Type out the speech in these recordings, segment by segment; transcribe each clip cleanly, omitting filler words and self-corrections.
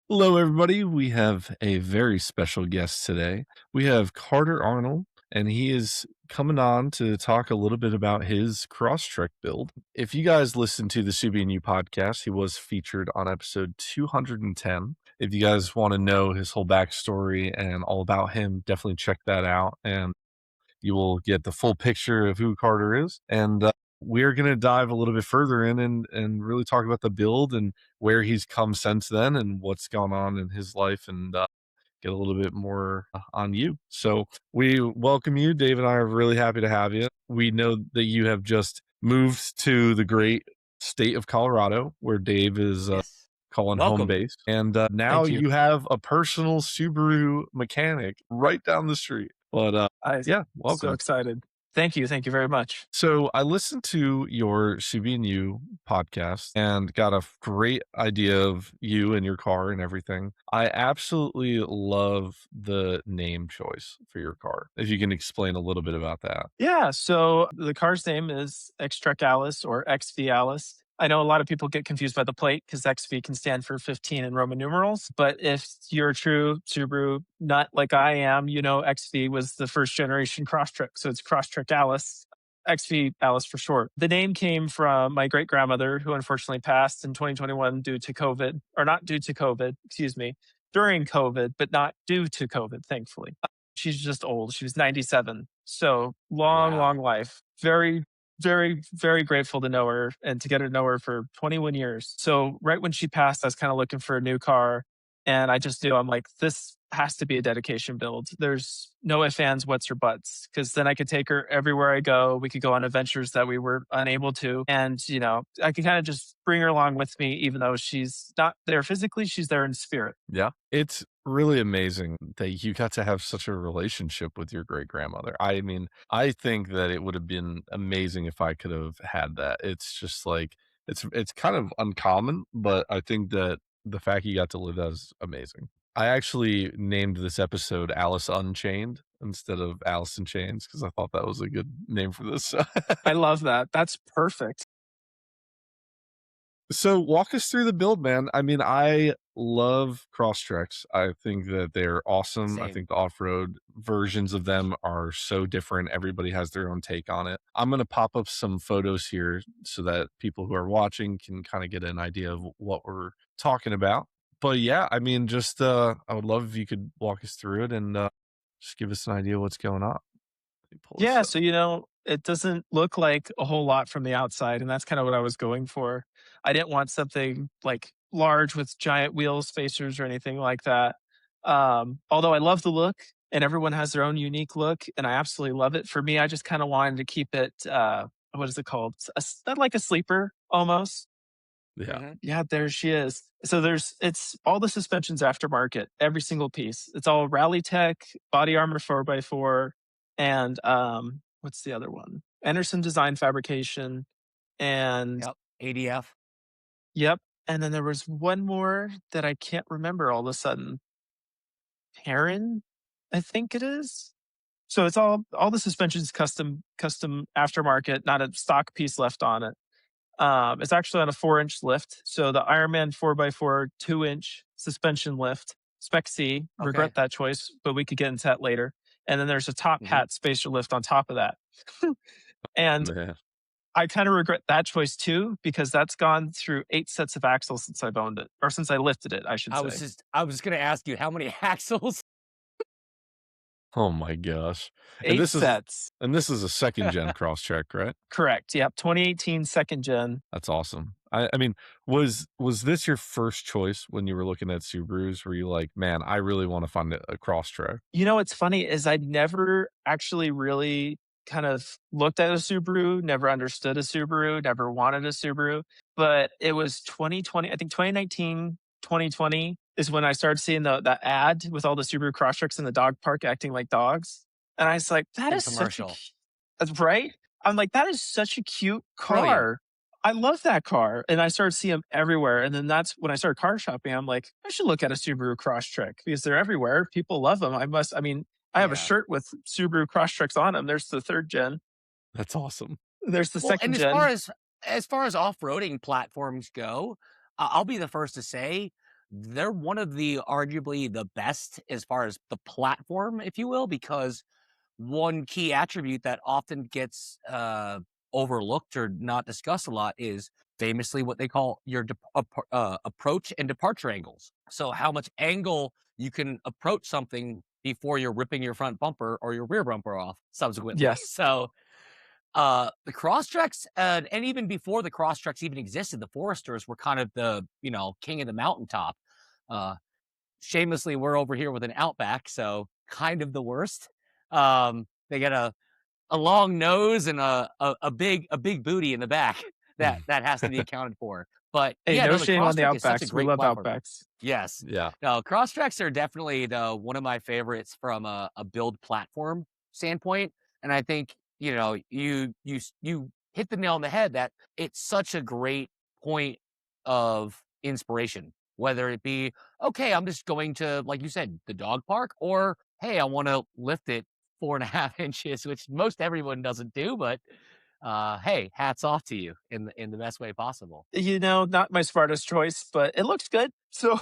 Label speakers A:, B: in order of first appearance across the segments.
A: Hello, everybody. We have a very special guest today. We have Carter Arnold, and he is coming on to talk a little bit about his Crosstrek build. If you guys listen to the Subi and You podcast, he was featured on episode 210. If you guys want to know his whole backstory and all about him, definitely check that out, and you will get the full picture of who Carter is. And we're going to dive a little bit further in and really talk about the build and where he's come since then and what's gone on in his life, and get a little bit more on you. So we welcome you. Dave and I are really happy to have you. We know that you have just moved to the great state of Colorado, where Dave is
B: Yes.
A: calling home
B: Welcome.
A: base. And now
B: Thank you.
A: you have a personal Subaru mechanic right down the street. But yeah,
B: So
A: welcome.
B: excited. Thank you. Thank you very much.
A: So I listened to your Subi and You podcast and got a great idea of you and your car and everything. I absolutely love the name choice for your car. If you can explain a little bit about that.
B: Yeah. So the car's name is Xtrek Alice or XV Alice. I know a lot of people get confused by the plate because XV can stand for 15 in Roman numerals. But if you're a true Subaru nut like I am, you know XV was the first generation Crosstrek. So it's Crosstrek Alice. XV Alice for short. The name came from my great grandmother, who unfortunately passed in 2021 due to COVID, or not due to COVID, excuse me, during COVID, but not due to COVID, thankfully. She's just old. She was 97. So long,
C: Wow.
B: long life. Very, very, very grateful to know her and to get to know her for 21 years. So right when she passed, I was kind of looking for a new car. And I just knew, I'm like, this has to be a dedication build. There's no ifs, ands, whats, or buts, because then I could take her everywhere I go. We could go on adventures that we were unable to. And, you know, I could kind of just bring her along with me, even though she's not there physically, she's there in spirit.
A: Yeah. It's really amazing that you got to have such a relationship with your great grandmother. I mean, I think that it would have been amazing if I could have had that. It's just like, it's kind of uncommon, but I think that the fact you got to live that is amazing. I actually named this episode Alice Unchained instead of Alice in Chains because I thought that was a good name for this.
B: I love that. That's perfect.
A: So walk us through the build, man. I mean, I love Crosstreks. I think that they're awesome. I
C: Same.
A: think the off-road versions of them are so different. Everybody has their own take on it. I'm going to pop up some photos here so that people who are watching can kind of get an idea of what we're talking about. But yeah, I mean, just I would love if you could walk us through it and just give us an idea of what's going on. Let me pull this
B: Yeah,
A: up.
B: so you know, it doesn't look like a whole lot from the outside, and that's kind of what I was going for. I didn't want something like large with giant wheel spacers or anything like that. Although I love the look, and everyone has their own unique look, and I absolutely love it. For me, I just kind of wanted to keep it. What is it called? Like a sleeper almost.
A: Yeah.
C: Mhm.
B: Yeah, there she is. So it's all the suspensions aftermarket, every single piece. It's all Rally Tech, body armor 4x4, and what's the other one? Anderson Design Fabrication, and
C: Yep. ADF.
B: yep. And then there was one more that I can't remember all of a sudden. Heron, I think it is. So it's all the suspensions custom aftermarket, not a stock piece left on it. It's actually on a 4-inch lift. So the Ironman 4x4 2-inch suspension lift, Spec C. Regret that choice, but we could get into that later. And then there's a top hat spacer lift on top of that. And
A: Yeah.
B: I kind of regret that choice too, because that's gone through 8 sets of axles since I've owned it, or since I lifted it, I should say.
C: I was going to ask you how many axles.
A: Oh my gosh.
B: 8 sets.
A: This is a second gen Crosstrek, right?
B: Correct. Yep. 2018 second gen.
A: That's awesome. I mean, was this your first choice when you were looking at Subarus? Were you like, man, I really want to find a Crosstrek?
B: You know, what's funny is I'd never actually really kind of looked at a Subaru, never understood a Subaru, never wanted a Subaru. But it was 2020, I think 2019, 2020 is when I started seeing the ad with all the Subaru Crosstreks in the dog park acting like dogs. And I was like, that
C: Good
B: is
C: commercial.
B: such a, right? I'm like, that is such a cute car.
C: Brilliant.
B: I love that car, and I started seeing them everywhere, and then that's when I started car shopping, I'm like, "I should look at a Subaru Crosstrek because they're everywhere, people love them, I mean, I have a
C: Yeah.
B: shirt with Subaru Crosstreks on them, there's the 3rd gen,
A: That's awesome.
B: there's the
C: Well,
B: 2nd
C: and
B: gen."
C: as far as off-roading platforms go, I'll be the first to say they're one of the arguably the best as far as the platform, if you will, because one key attribute that often gets overlooked or not discussed a lot is famously what they call your approach and departure angles. So, how much angle you can approach something before you're ripping your front bumper or your rear bumper off subsequently.
B: Yes.
C: So, the Crosstreks, and even before the Crosstreks even existed, the Foresters were kind of the, king of the mountaintop. Uh, Shamelessly, we're over here with an Outback, so kind of the worst. They get a long nose and a big booty in the back that has to be accounted for. But
B: Hey,
C: yeah,
B: no
C: no, the
B: shame on the
C: Crosstrek is such a
B: Outbacks, we
C: great
B: love
C: platform.
B: Outbacks.
C: Yes.
A: Yeah.
C: No, Crosstreks are definitely the one of my favorites from a build platform standpoint, and I think, you hit the nail on the head that it's such a great point of inspiration, whether it be, "Okay, I'm just going to," like you said, "the dog park," or, "Hey, I wanna lift it 4.5 inches," which most everyone doesn't do, but, hey, hats off to you in the best way possible.
B: Not my smartest choice, but it looks good, so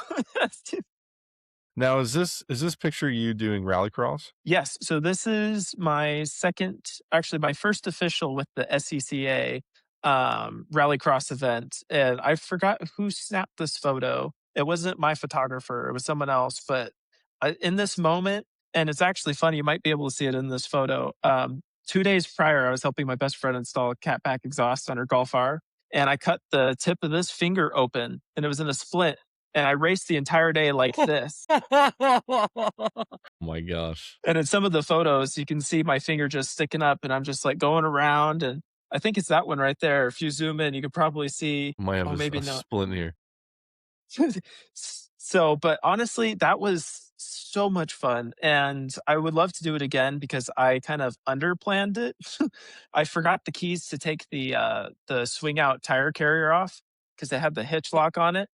A: Now is this picture you doing rallycross?
B: Yes, so this is my 2nd actually, my first official with the SCCA, rallycross event, and I forgot who snapped this photo. It wasn't my photographer, it was someone else, but, in this moment and it's actually funny, you might be able to see it in this photo, 2 days prior, I was helping my best friend install a catback exhaust on her Golf R, and I cut the tip of this finger open, and it was in a split, and I raced the entire day like this.
A: Oh my gosh.
B: And in some of the photos, you can see my finger just sticking up, and I'm just like going around. And I think it's that one right there. If you zoom in, you could probably see.
A: Might have
B: Oh, maybe
A: a
B: not.
A: splint here.
B: So, but honestly, that was so much fun, and I would love to do it again because I kind of underplanned it. I forgot the keys to take the swing out tire carrier off because they had the hitch lock on it.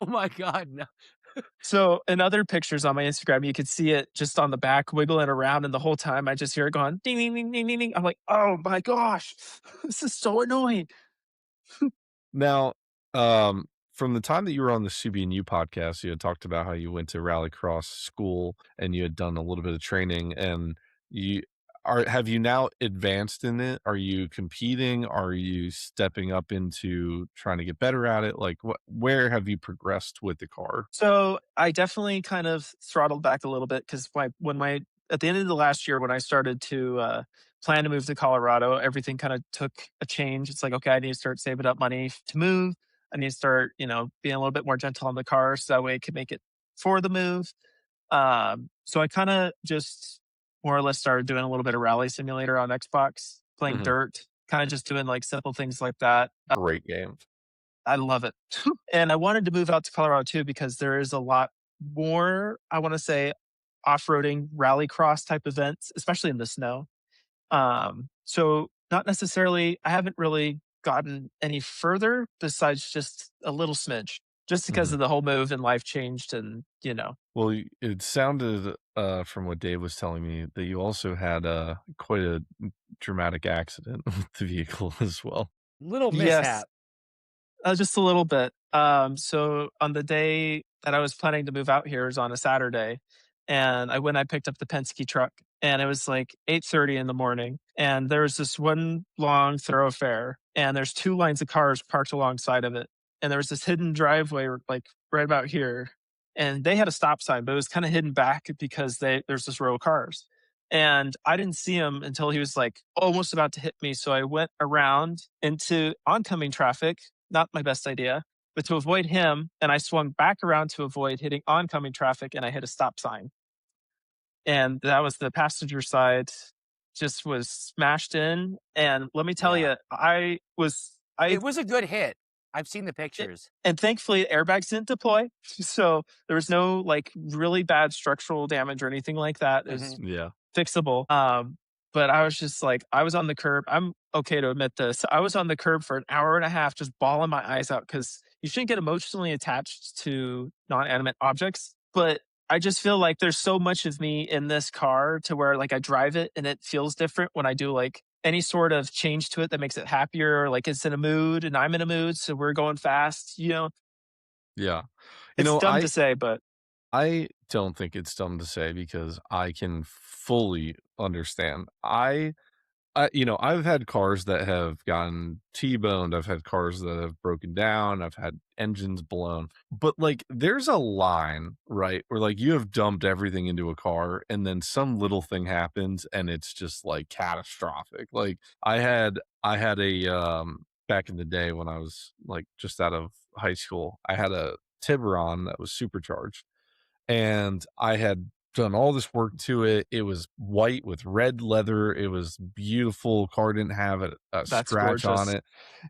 C: Oh my god, no.
B: So in other pictures on my Instagram, you could see it just on the back wiggling around, and the whole time I just hear it going ding ding ding ding ding ding. I'm like, oh my gosh, this is so annoying.
A: Now, from the time that you were on the CB&U podcast, you had talked about how you went to rallycross school and you had done a little bit of training, and you have you now advanced in it? Are you competing? Are you stepping up into trying to get better at it? Like where have you progressed with the car?
B: So I definitely kind of throttled back a little bit because my at the end of the last year when I started to plan to move to Colorado, everything kind of took a change. It's like, okay, I need to start saving up money to move. I need to start, being a little bit more gentle on the car so that way I can make it for the move. So I kind of just more or less started doing a little bit of rally simulator on Xbox, playing
A: Mhm.
B: dirt, kind of just doing like simple things like that.
A: Great game.
B: I love it. And I wanted to move out to Colorado too because there is a lot more, I want to say, off-roading rallycross type events, especially in the snow. So not necessarily, I haven't really gotten any further besides just a little smidge, just because
A: Mhm.
B: of the whole move and life changed and.
A: Well, it sounded, from what Dave was telling me, that you also had quite a dramatic accident with the vehicle as well.
C: Little
B: Yes.
C: mishap.
B: Just a little bit. So on the day that I was planning to move out here is on a Saturday, and I picked up the Penske truck, and it was like 8:30 in the morning, and there was this one long thoroughfare, and there's 2 lines of cars parked alongside of it, and there was this hidden driveway, like, right about here, and they had a stop sign, but it was kinda hidden back because there's this row of cars, and I didn't see him until he was, like, almost about to hit me, so I went around into oncoming traffic, not my best idea, but to avoid him, and I swung back around to avoid hitting oncoming traffic, and I hit a stop sign. And that was the passenger side just was smashed in, and let me tell
C: Yeah.
B: you, I
C: It was a good hit. I've seen the
B: it
C: pictures.
B: and thankfully, airbags didn't deploy, so there was no, like, really bad structural damage or anything like that. It was
C: Mhm.
A: Yeah.
B: fixable. But I was just like I was on the curb. I'm okay to admit this. I was on the curb for an hour and a half just bawling my eyes out because you shouldn't get emotionally attached to non-animate objects, but I just feel like there's so much of me in this car to where, like, I drive it and it feels different when I do, like, any sort of change to it that makes it happier, like, it's in a mood and I'm in a mood, so we're going fast, you know?
A: Yeah. You
B: It's
A: know,
B: dumb to say, but
A: I don't think it's dumb to say because I can fully understand. I've had cars that have gotten T-boned, I've had cars that have broken down, I've had engines blown, but, like, there's a line, right, where, like, you have dumped everything into a car, and then some little thing happens, and it's just, like, catastrophic. Like, I had back in the day when I was, like, just out of high school, I had a Tiburon that was supercharged, and I had done all this work to it. It was white with red leather. It was beautiful. Car didn't have a
B: that's
A: scratch on
B: gorgeous.
A: it.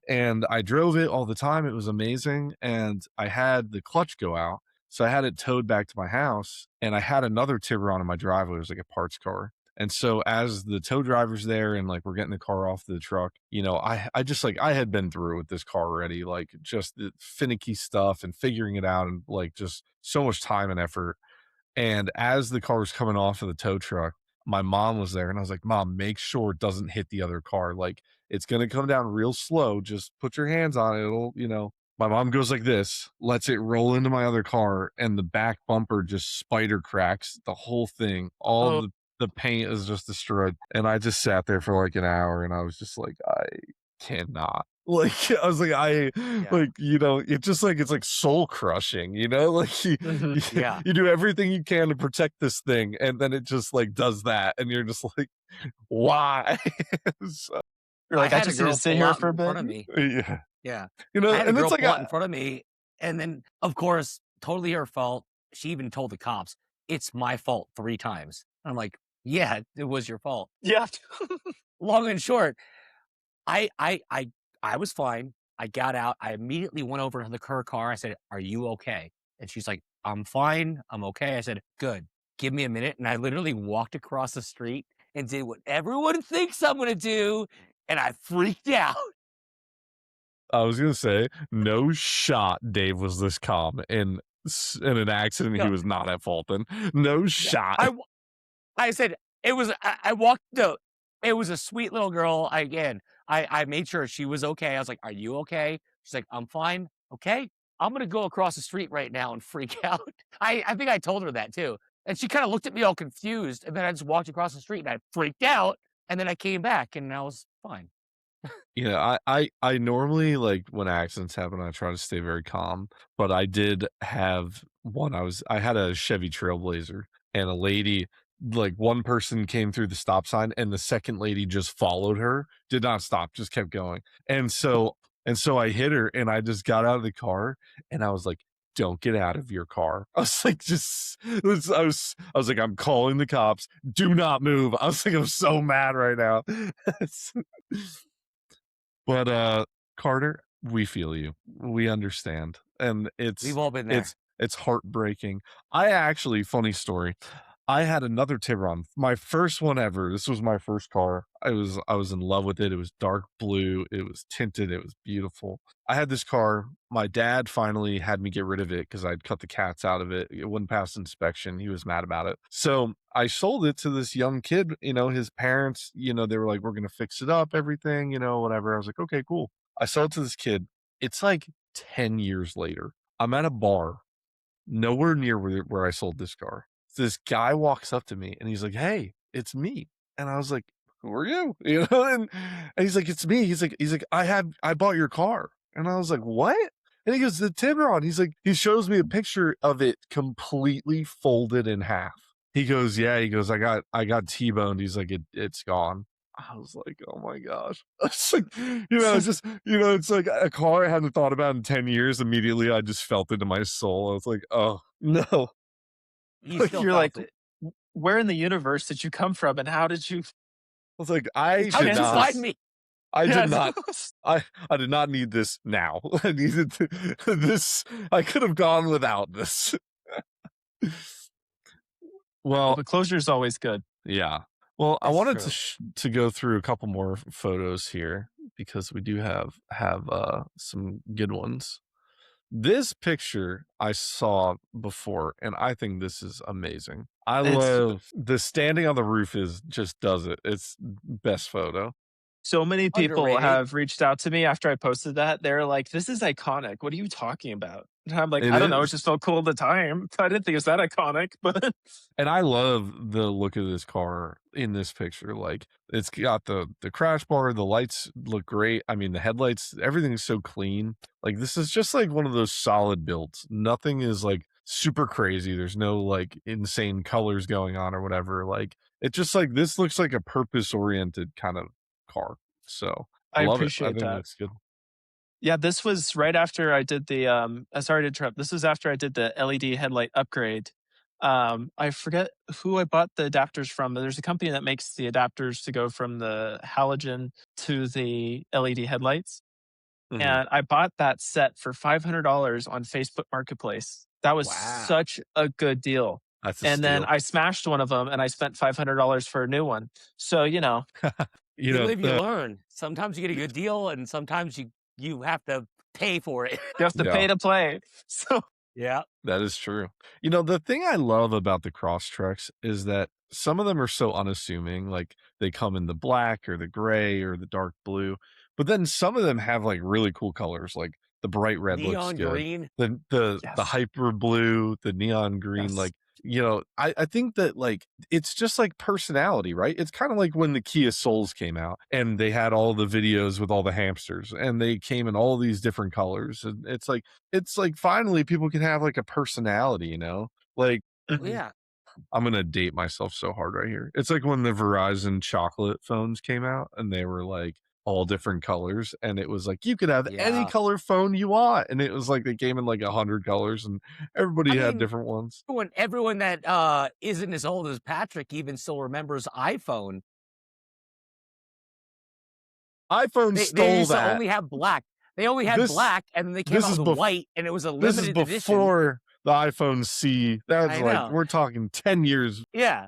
A: And I drove it all the time. It was amazing. And I had the clutch go out. So I had it towed back to my house. And I had another Tiburon in my driveway. It was like a parts car. And so as the tow driver's there and like we're getting the car off the truck, I just like I had been through with this car already, like just the finicky stuff and figuring it out and like just so much time and effort. And as the car was coming off of the tow truck, my mom was there and I was like, "Mom, make sure it doesn't hit the other car. Like it's gonna come down real slow. Just put your hands on it. It'll." My mom goes like this, lets it roll into my other car, and the back bumper just spider cracks the whole thing. All
B: Oh,
A: the paint is just destroyed. And I just sat there for like an hour and I was just like, I cannot. Like I was like,
C: Yeah.
A: it's just like it's like soul crushing, like
B: mhm.
A: you,
C: Yeah.
A: you do everything you can to protect this thing, and then it just like does that, and you're just like, why? So,
B: You're
C: I
B: like, "I
C: had a
B: just need to
C: girl
B: sit
C: pull
B: here
C: out
B: for a
C: in
B: bit."
C: front of me.
A: yeah,
C: Yeah. I had a
A: and it's
C: girl
A: like
C: pull out in front of me, and then, of course, totally her fault. She even told the cops, "It's my fault 3 times." I'm like, "Yeah, it was your fault."
B: Yeah.
C: Long and short, I I I I was fine. I got out. I immediately went over to her car. I said, "Are you okay?" And she's like, "I'm fine. I'm okay." I said, "Good. Give me a minute." And I literally walked across the street and did what everyone thinks I'm gonna do, and I freaked out.
A: I was gonna say, no shot Dave was this calm in an accident he
C: No,
A: was not at fault in. No
C: yeah.
A: shot.
C: I said it was I walked no, it was a sweet little girl. I made sure she was okay. I was like, "Are you okay?" She's like, "I'm fine." "Okay, I'm gonna go across the street right now and freak out." I think I told her that too, and she kinda looked at me all confused, and then I just walked across the street and I freaked out, and then I came back and I was fine.
A: I normally, like, when accidents happen, I try to stay very calm, but I did have one. I had a Chevy Trailblazer, and a lady, like, one person came through the stop sign, and the second lady just followed her, did not stop, just kept going, and so I hit her, and I just got out of the car, and I was like, "Don't get out of your car." I was like, just I was like, "I'm calling the cops. Do not move." I was like, "I'm so mad right now." But, Carter, we feel you. We understand, and
C: We've
A: it's
C: all been there.
A: it's it's heartbreaking. I actually funny story, I had another Tiburon, my first one ever. This was my first car. I was in love with it. It was dark blue, it was tinted, it was beautiful. I had this car. My dad finally had me get rid of it because 'cause I'd cut the cats out of it. It wouldn't pass inspection. He was mad about it. So, I sold it to this young kid. His parents, they were like, "We're gonna fix it up, everything," whatever. I was like, "Okay, cool." I sold it to this kid. It's like 10 years later. I'm at a bar nowhere near where I sold this car. This guy walks up to me and he's like, "Hey, it's me." And I was like, "Who are you?" And he's like, "It's me." He's like, I bought your car." And I was like, "What?" And he goes, "The Tiburon." He's like, he shows me a picture of it completely folded in half. He goes, "Yeah." He goes, I got T-boned." He's like, it's gone." I was like, "Oh my gosh." It's like, it's like a car I hadn't thought about in 10 years. Immediately, I just felt it in my soul. I was like, "Oh, no."
C: You
B: Like,
C: still
B: you're like,
C: felt it.
B: Where in the universe did you come from, and how did you
A: I was like, "I did
C: How'd you
A: not
C: find
B: chances?"
C: me?
A: I did
B: Yes.
A: not I did not need this now. I needed this. I could have gone without this."
B: Well,
A: Well,
B: the closure is always good.
A: yeah. Well, I
C: That's
A: wanted
C: true.
A: to go through a couple more photos here because we do have some good ones. This picture I saw before, and I think this is amazing. I
B: It's
A: love the standing on the roof is just does it. It's best photo.
B: so many people
C: Underrated.
B: have reached out to me after I posted that. They're like, "This is iconic. What are you talking about?" And I'm like,
A: It
B: "I don't know. It
A: is.
B: just felt cool at the time. I didn't think it was that iconic, but
A: And I love the look of this car in this picture. Like it's got the crash bar, the lights look great. I mean, the headlights, everything's so clean. Like this is just like one of those solid builds. Nothing is like super crazy. There's no like insane colors going on or whatever. Like it just like this looks like a purpose oriented kind of car. So I
B: I
A: love it. I
B: appreciate
A: think it
B: that."
A: looks good.
B: Yeah, this was right after I did the, sorry to interrupt. This was after I did the LED headlight upgrade. I forget who I bought the adapters from, but there's a company that makes the adapters to go from the halogen to the LED headlights.
A: Mhm.
B: And I bought that set for $500 on Facebook Marketplace. That was
C: Wow.
B: such a good deal.
A: That's a
B: And then
A: steal.
B: I smashed one of them and I spent $500 for a new one. So,
A: You
C: You
A: know,
C: live, you learn. Sometimes you get a good deal, and sometimes you have to pay for it.
B: you have to
A: yeah.
B: pay to play. So
C: Yeah.
A: That is true. You know, the thing I love about the cross treks is that some of them are so unassuming, like they come in the black or the gray or the dark blue, but then some of them have like really cool colors, like the bright red looks
C: Neon
A: good.
C: green.
A: The
B: yes,
A: hyper blue, the neon green,
B: yes.
A: like I think that like it's just like personality, right? It's kind of like when the Kia Souls came out and they had all the videos with all the hamsters and they came in all these different colors. And it's like finally people can have like a personality, you know? Like
B: Mhm.
C: Yeah.
A: I'm gonna date myself so hard right here. It's like when the Verizon chocolate phones came out and they were like all different colors, and it was like you could have any
C: Yeah.
A: color phone you want, and it was like they came in like 100 colors, and
C: I
A: everybody had
C: mean,
A: different ones.
C: everyone that, isn't as old as Patrick even still remembers iPhone.
A: iPhone
C: They
A: stole
C: used to
A: that.
C: only have black. They only had
A: This
C: black, and then they came
A: this
C: out
A: is
C: with
A: bef
C: white, and it was a
A: this is
C: limited edition.
A: before the iPhone C. That's
C: I
A: like
C: know.
A: we're talking 10 years.
C: Yeah.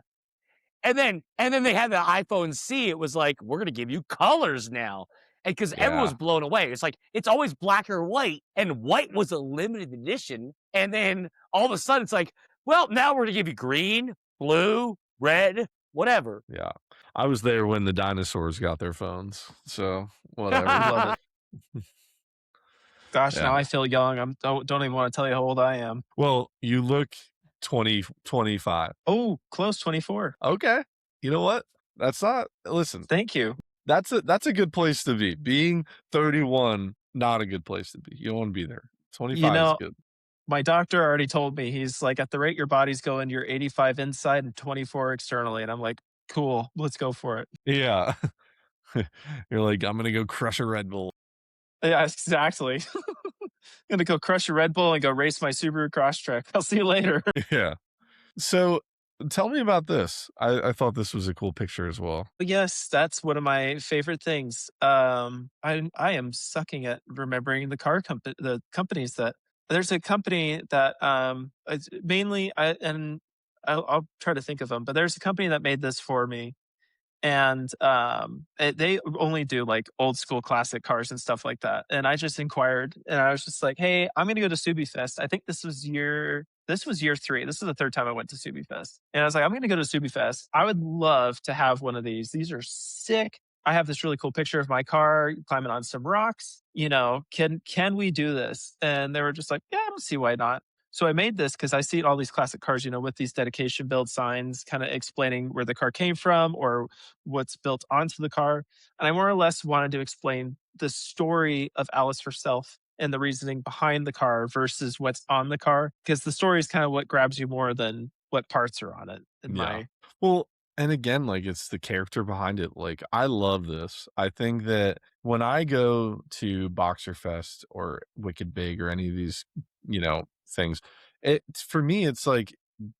C: And then they had the iPhone C, it was like, "We're gonna give you colors now." And because everyone was
A: Yeah,
C: blown away. It's like, it's always black or white, and white was a limited edition, and then all of a sudden, it's like, "Well, now we're gonna give you green, blue, red, whatever."
A: yeah. I was there when the dinosaurs got their phones, so whatever.
B: Love it. Gosh,
A: Yeah.
B: now I feel young. Don't even want to tell you how old I am.
A: Well, you look 20, 25.
B: Oh, close 24.
A: Okay. You know what? That's not listen,
B: Thank you.
A: that's a good place to be. Being 31, not a good place to be. You don't wanna be there.
B: You
A: 25 is
B: know,
A: good.
B: my doctor already told me, he's like, at the rate your body's going, you're 85 inside and 24 externally. And I'm like, cool, let's go for it.
A: Yeah. You're like, "I'm gonna go crush a Red Bull."
B: Yeah, exactly. Gonna go crush a Red Bull and go race my Subaru Crosstrek. I'll see you later.
A: Yeah. So, tell me about this. I thought this was a cool picture as well.
B: Yes, that's one of my favorite things. I am sucking at remembering the companies that there's a company that it's mainly I'll try to think of them, but there's a company that made this for me, and they only do like old school classic cars and stuff like that. And I just inquired, and I was just like, "Hey, I'm going to go to Subi Fest." I think this was year 3. This is the third time I went to Subi Fest, and I was like, "I'm going to go to Subi Fest. I would love to have one of these. These are sick." I have this really cool picture of my car climbing on some rocks. Can we do this? And they were just like, "Yeah, I don't see why not." So I made this because I see all these classic cars, with these dedication build signs, kind of explaining where the car came from or what's built onto the car. And I more or less wanted to explain the story of Alice herself and the reasoning behind the car versus what's on the car, because the story is kind of what grabs you more than what parts are on it. In
A: Yeah.
B: my
A: Well, and again, like it's the character behind it. Like I love this. I think that when I go to Boxer Fest or Wicked Big or any of these, things, for me it's like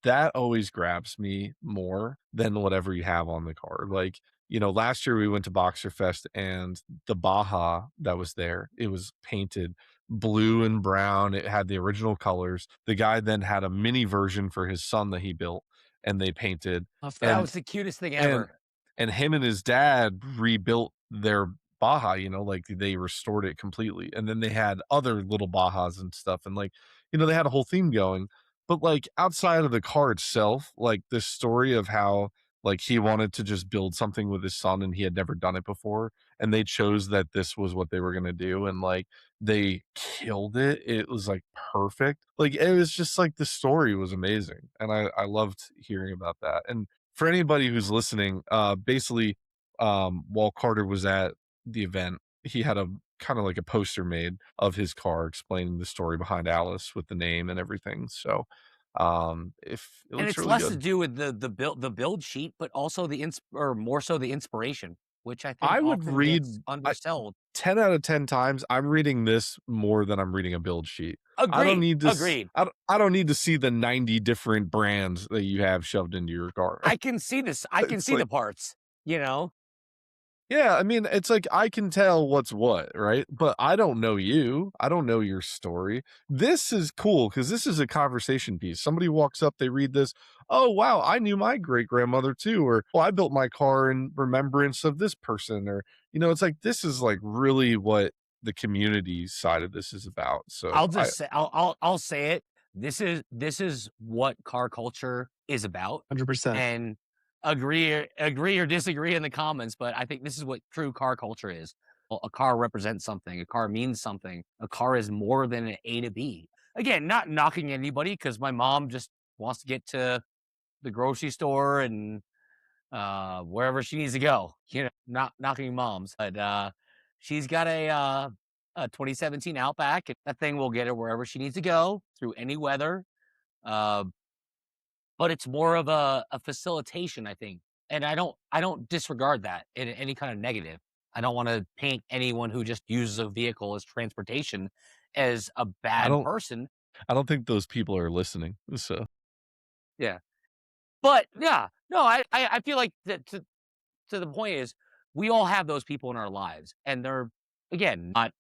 A: that always grabs me more than whatever you have on the car. Like, last year we went to Boxer Fest and the Baja that was there, it was painted blue and brown. It had the original colors. The guy then had a mini version for his son that he built and they painted.
B: love
C: That
B: that.
A: And
C: was the cutest thing
A: and
C: ever.
A: and him and his dad rebuilt their Baja, like they restored it completely. And then they had other little Bajas and stuff. And like, they had a whole theme going. But like outside of the car itself, like this story of how like he wanted to just build something with his son and he had never done it before. And they chose that this was what they were gonna do. And like they killed it. It was like perfect. Like it was just like the story was amazing. And I loved hearing about that. And for anybody who's listening, basically, while Carter was at the event, he had a kind of like a poster made of his car explaining the story behind Alice with the name and everything. So, if it
C: And
A: looks
C: it's
A: really
C: less to
A: good.
C: do with the build sheet, but also or more so the inspiration, which I think
A: I would
C: often gets
A: read I
C: undersold.
A: 10 out of 10 times, I'm reading this more than I'm reading a build sheet. I don't
C: Agreed,
A: need this.
C: agreed.
A: I don't need to see the 90 different brands that you have shoved into your car.
C: I can see this. I can
A: It's
C: see the
A: like,
C: parts, you know?
A: yeah, I mean, it's like I can tell what's what, right? But I don't know you. I don't know your story. This is cool because this is a conversation piece. Somebody walks up, they read this. Oh, wow, I knew my great grandmother too. Or, well, I built my car in remembrance of this person. Or, it's like this is like really what the community side of this is about. So
C: I'll just say I'll say it. This is what car culture is about.
B: 100%.
C: And agree or disagree in the comments, but I think this is what true car culture is. A car represents something. A car means something. A car is more than an A to B. Again, not knocking anybody because my mom just wants to get to the grocery store and wherever she needs to go. Not knocking moms, but she's got a 2017 Outback. And that thing will get her wherever she needs to go through any weather. Uh, but it's more of a facilitation, I think. And I don't disregard that in any kind of negative. I don't want to paint anyone who just uses a vehicle as transportation as a
A: I
C: bad
A: don't
C: person.
A: I don't think those people are listening. So
C: Yeah. But yeah, no, I feel like that to the point is we all have those people in our lives and they're again not,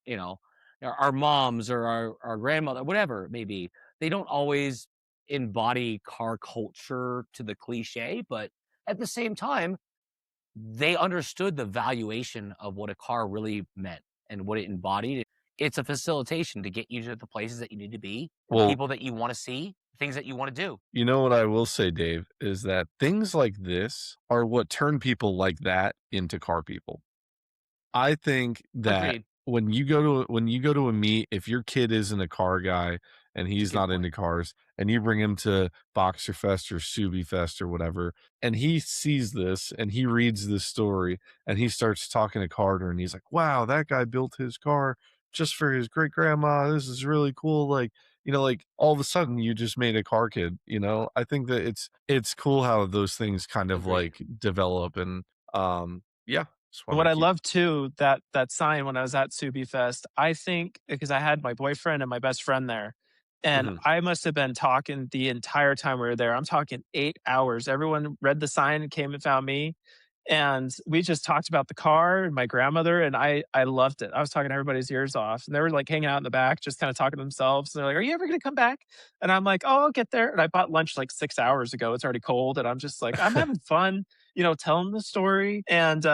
C: you know, our moms or our grandmother, whatever it may be. They don't always embody car culture to the cliche, but at the same time, they understood the valuation of what a car really meant and what it embodied. It's a facilitation to get you to the places that you need to be, the
A: well,
C: people that you want to see, things that you want to do.
A: you know what I will say, Dave, is that things like this are what turn people like that into car people. I think that
C: Agreed.
A: when you go to a meet, if your kid isn't a car guy and
C: It's a
A: he's
C: good
A: not
C: point.
A: into cars, and you bring him to Boxer Fest or Subi Fest or whatever, and he sees this and he reads this story and he starts talking to Carter and he's like, "Wow, that guy built his car just for his great grandma. This is really cool." Like, like all of a sudden you just made a car kid. I think that it's cool how those things kind of
C: Agreed.
A: like develop and yeah, just
B: And
A: wanted
B: what
A: to
B: I
A: keep.
B: love too, that sign when I was at Subi Fest, I think because I had my boyfriend and my best friend there, and
A: Mhm.
B: I must have been talking the entire time we were there. I'm talking 8 hours. Everyone read the sign and came and found me. And we just talked about the car and my grandmother, and I loved it. I was talking everybody's ears off, and they were like hanging out in the back, just kind of talking to themselves. And they're like, "Are you ever going to come back?" And I'm like, "Oh, I'll get there." And I bought lunch like 6 hours ago. It's already cold, and I'm just like, I'm having fun, telling the story. And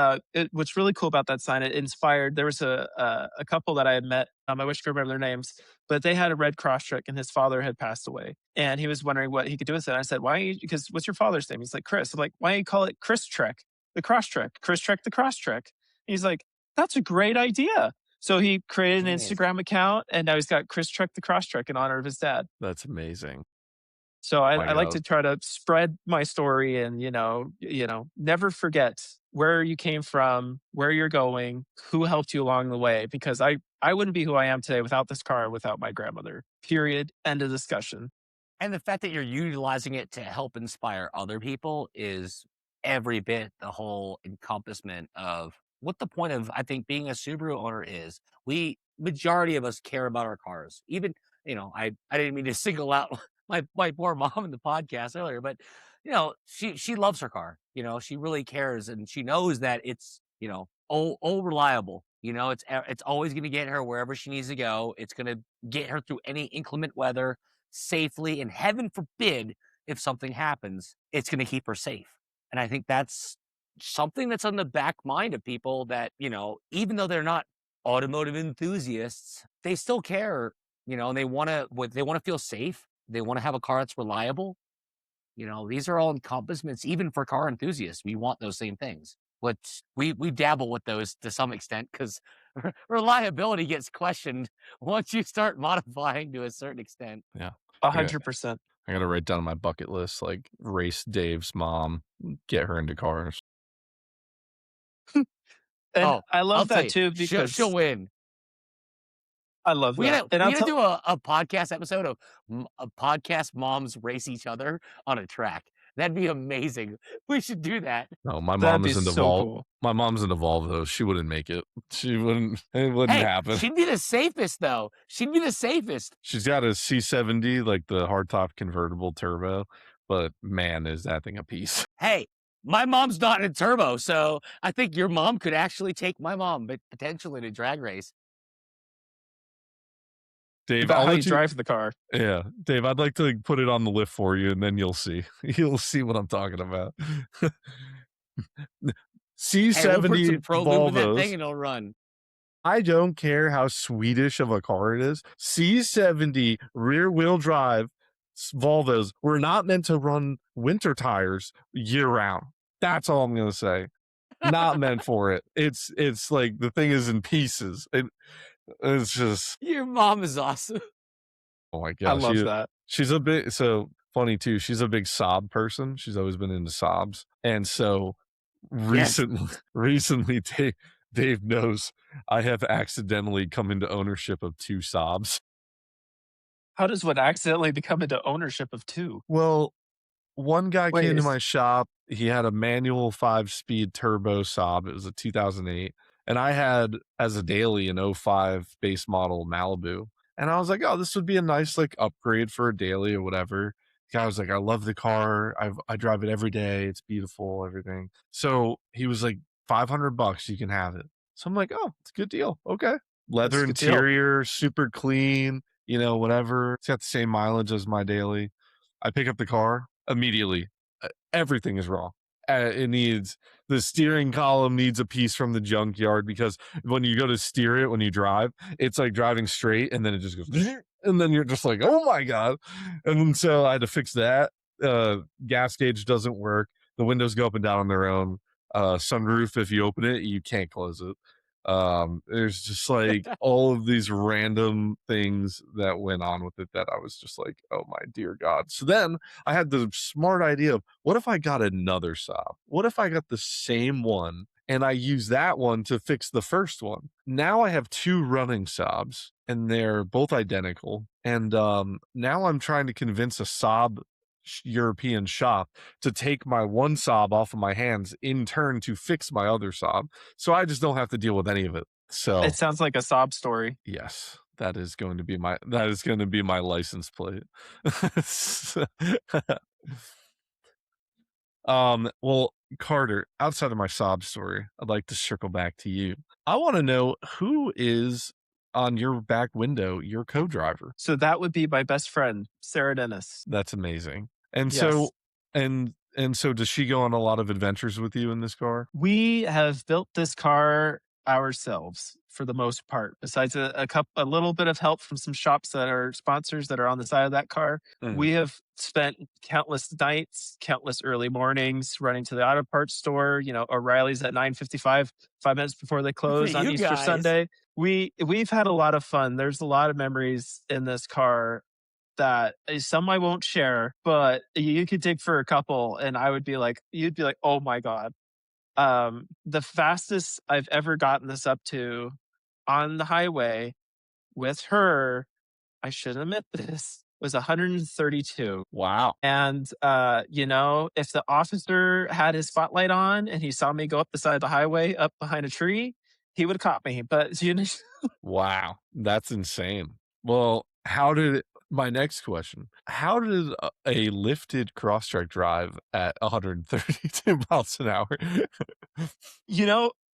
B: what's really cool about that sign, it inspired. There was a couple that I had met. I wish I could remember their names, but they had a red cross trick, and his father had passed away, and he was wondering what he could do with it. And I said, "Why? Because what's your father's name?" He's like, "Chris." I'm like, "Why don't you call it Chris Trek?" The cross trek, Chris Trek the cross trek. He's like, that's a great idea. So he created an
C: Genius.
B: Instagram account and now he's got Chris Trek the cross trek in honor of his dad.
A: That's amazing.
B: So
A: My
B: I like
A: God.
B: to try to spread my story and never forget where you came from, where you're going, who helped you along the way. Because I wouldn't be who I am today without this car, without my grandmother. Period. End of discussion.
C: And the fact that you're utilizing it to help inspire other people is every bit the whole encompassment of what the point of, I think, being a Subaru owner is. We majority of us care about our cars. Even, I didn't mean to single out my poor mom in the podcast earlier, but she loves her car. She really cares and she knows that it's, oh reliable. It's always gonna get her wherever she needs to go. It's gonna get her through any inclement weather safely, and heaven forbid if something happens, it's going to keep her safe. And I think that's something that's on the back mind of people that, even though they're not automotive enthusiasts, they still care, and they want to feel safe. They want to have a car that's reliable. These are all encompassments, even for car enthusiasts. We want those same things. Which we dabble with those to some extent because reliability gets questioned once you start modifying to a certain extent.
A: Yeah. I got
B: 100%.
A: I gotta write down on my bucket list, like, race Dave's mom, get her into cars.
B: And
C: Oh,
B: I
C: I'll
B: love
C: tell
B: that
C: you,
B: too
C: she'll
B: because
C: win.
B: I love
C: We
B: that.
C: gotta
B: And
C: we
B: I'll
C: gotta
B: tell
C: do a podcast episode of podcast moms race each other on a track. That'd be amazing. We should do that.
A: No,
B: that'd be so cool.
A: My mom's into Volvo, she wouldn't make it. She wouldn't it wouldn't
C: Hey,
A: happen.
C: she'd be the safest though. She'd be the safest.
A: She's got a C70, like the hardtop convertible turbo, but man, is that thing a piece.
C: Hey, my mom's not in a turbo, so I think your mom could actually take my mom, but potentially in a drag race.
A: Dave,
B: About
A: I'll
B: how you
A: let you
B: drive the car.
A: yeah, Dave, I'd like to put it on the lift for you, and then you'll see. You'll see what I'm talking about.
C: Hey, we'll put
A: C70
C: some pro lube in that thing
A: Volvos.
C: and it'll run.
A: I don't care how Swedish of a car it is. C70 rear wheel drive Volvos were not meant to run winter tires year round. That's all I'm going to say. Not meant for it. It's like the thing is in pieces. It's just
C: Your mom is awesome.
A: oh my
B: I
A: gosh.
B: love that.
A: She's a bit so funny too. She's a big Saab person. She's always been into Saabs. And so
C: Yes.
A: recently Dave knows I have accidentally come into ownership of 2 Saabs.
B: How does one accidentally become into ownership of two?
A: Well, one guy
B: Wait,
A: came to my shop. He had a manual 5-speed turbo Saab. It was a 2008, and I had as a daily an '05 base model Malibu. And I was like, "Oh, this would be a nice like upgrade for a daily or whatever." The guy was like, "I love the car. I drive it every day. It's beautiful, everything." So he was like, $500, you can have it. So I'm like, "Oh, it's a good deal. Okay."
B: that's
A: Leather
B: a good deal.
A: interior, super clean, whatever. It's got the same mileage as my daily. I pick up the car immediately. Everything is wrong. It needs the steering column needs a piece from the junkyard because when you go to steer it when you drive, it's like driving straight and then it just goes and then you're just like, oh my god. And so I had to fix that. Gas gauge doesn't work. The windows go up and down on their own. Sunroof, if you open it, you can't close it. There's just like all of these random things that went on with it that I was just like, oh my dear God. So then I had the smart idea of what if I got another Saab? What if I got the same one and I use that one to fix the first one? Now I have 2 running Saabs and they're both identical. And now I'm trying to convince a Saab European shop to take my one Saab off of my hands in turn to fix my other Saab. So I just don't have to deal with any of it.
B: It
A: So
B: sounds like a sob story.
A: yes, that is going to be my license plate. Well, Carter, outside of my sob story, I'd like to circle back to you. I want to know who is on your back window, your co-driver.
B: So that would be my best friend, Sarah Dennis.
A: That's amazing. And
B: Yes.
A: so and so does she go on a lot of adventures with you in this car?
B: We have built this car ourselves for the most part. Besides a little bit of help from some shops that are sponsors that are on the side of that car,
A: Mm.
B: we have spent countless nights, countless early mornings running to the auto parts store. O'Reilly's at 9:55, 5 minutes before they
C: Good for
B: close on
C: you
B: Easter
C: guys.
B: Sunday. We've had a lot of fun. There's a lot of memories in this car that some I won't share, but you could dig for a couple, and you'd be like, oh my god. The fastest I've ever gotten this up to on the highway with her, I should admit this, was 132.
A: Wow.
B: And, if the officer had his spotlight on and he saw me go up the side of the highway up behind a tree, he would have caught me. But,
A: Wow, that's insane. Well, my next question, how did a lifted crosstrek drive at 132 miles an hour?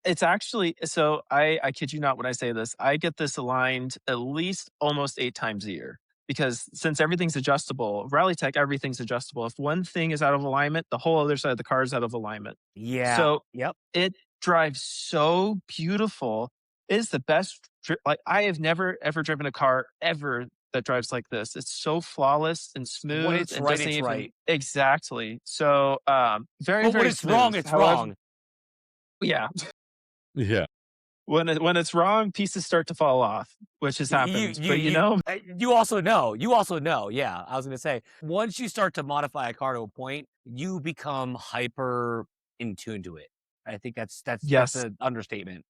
B: it's actually, so I kid you not when I say this, I get this aligned at least almost 8 times a year because since everything's adjustable, Rally Tech, everything's adjustable. If one thing is out of alignment, the whole other side of the car is out of alignment.
C: Yeah.
B: So
C: Yep.
B: it drives so beautiful. It's the best. Like I have never ever driven a car ever that drives like this. It's so flawless and
C: When
B: smooth
C: it's
B: and
C: right,
B: doesn't
C: it's
B: even
C: right.
B: exactly. So very
C: But when
B: very
C: it's wrong,
B: smooth.
C: it's
B: However,
C: wrong.
B: yeah,
A: Yeah.
B: when it's wrong, pieces start to fall off, which has
C: You
B: happened.
C: you
B: But you
C: you
B: know,
C: you also know, yeah, I was gonna say, once you start to modify a car to a point, you become hyper in tune to it. I think that's
B: yes,
C: an understatement.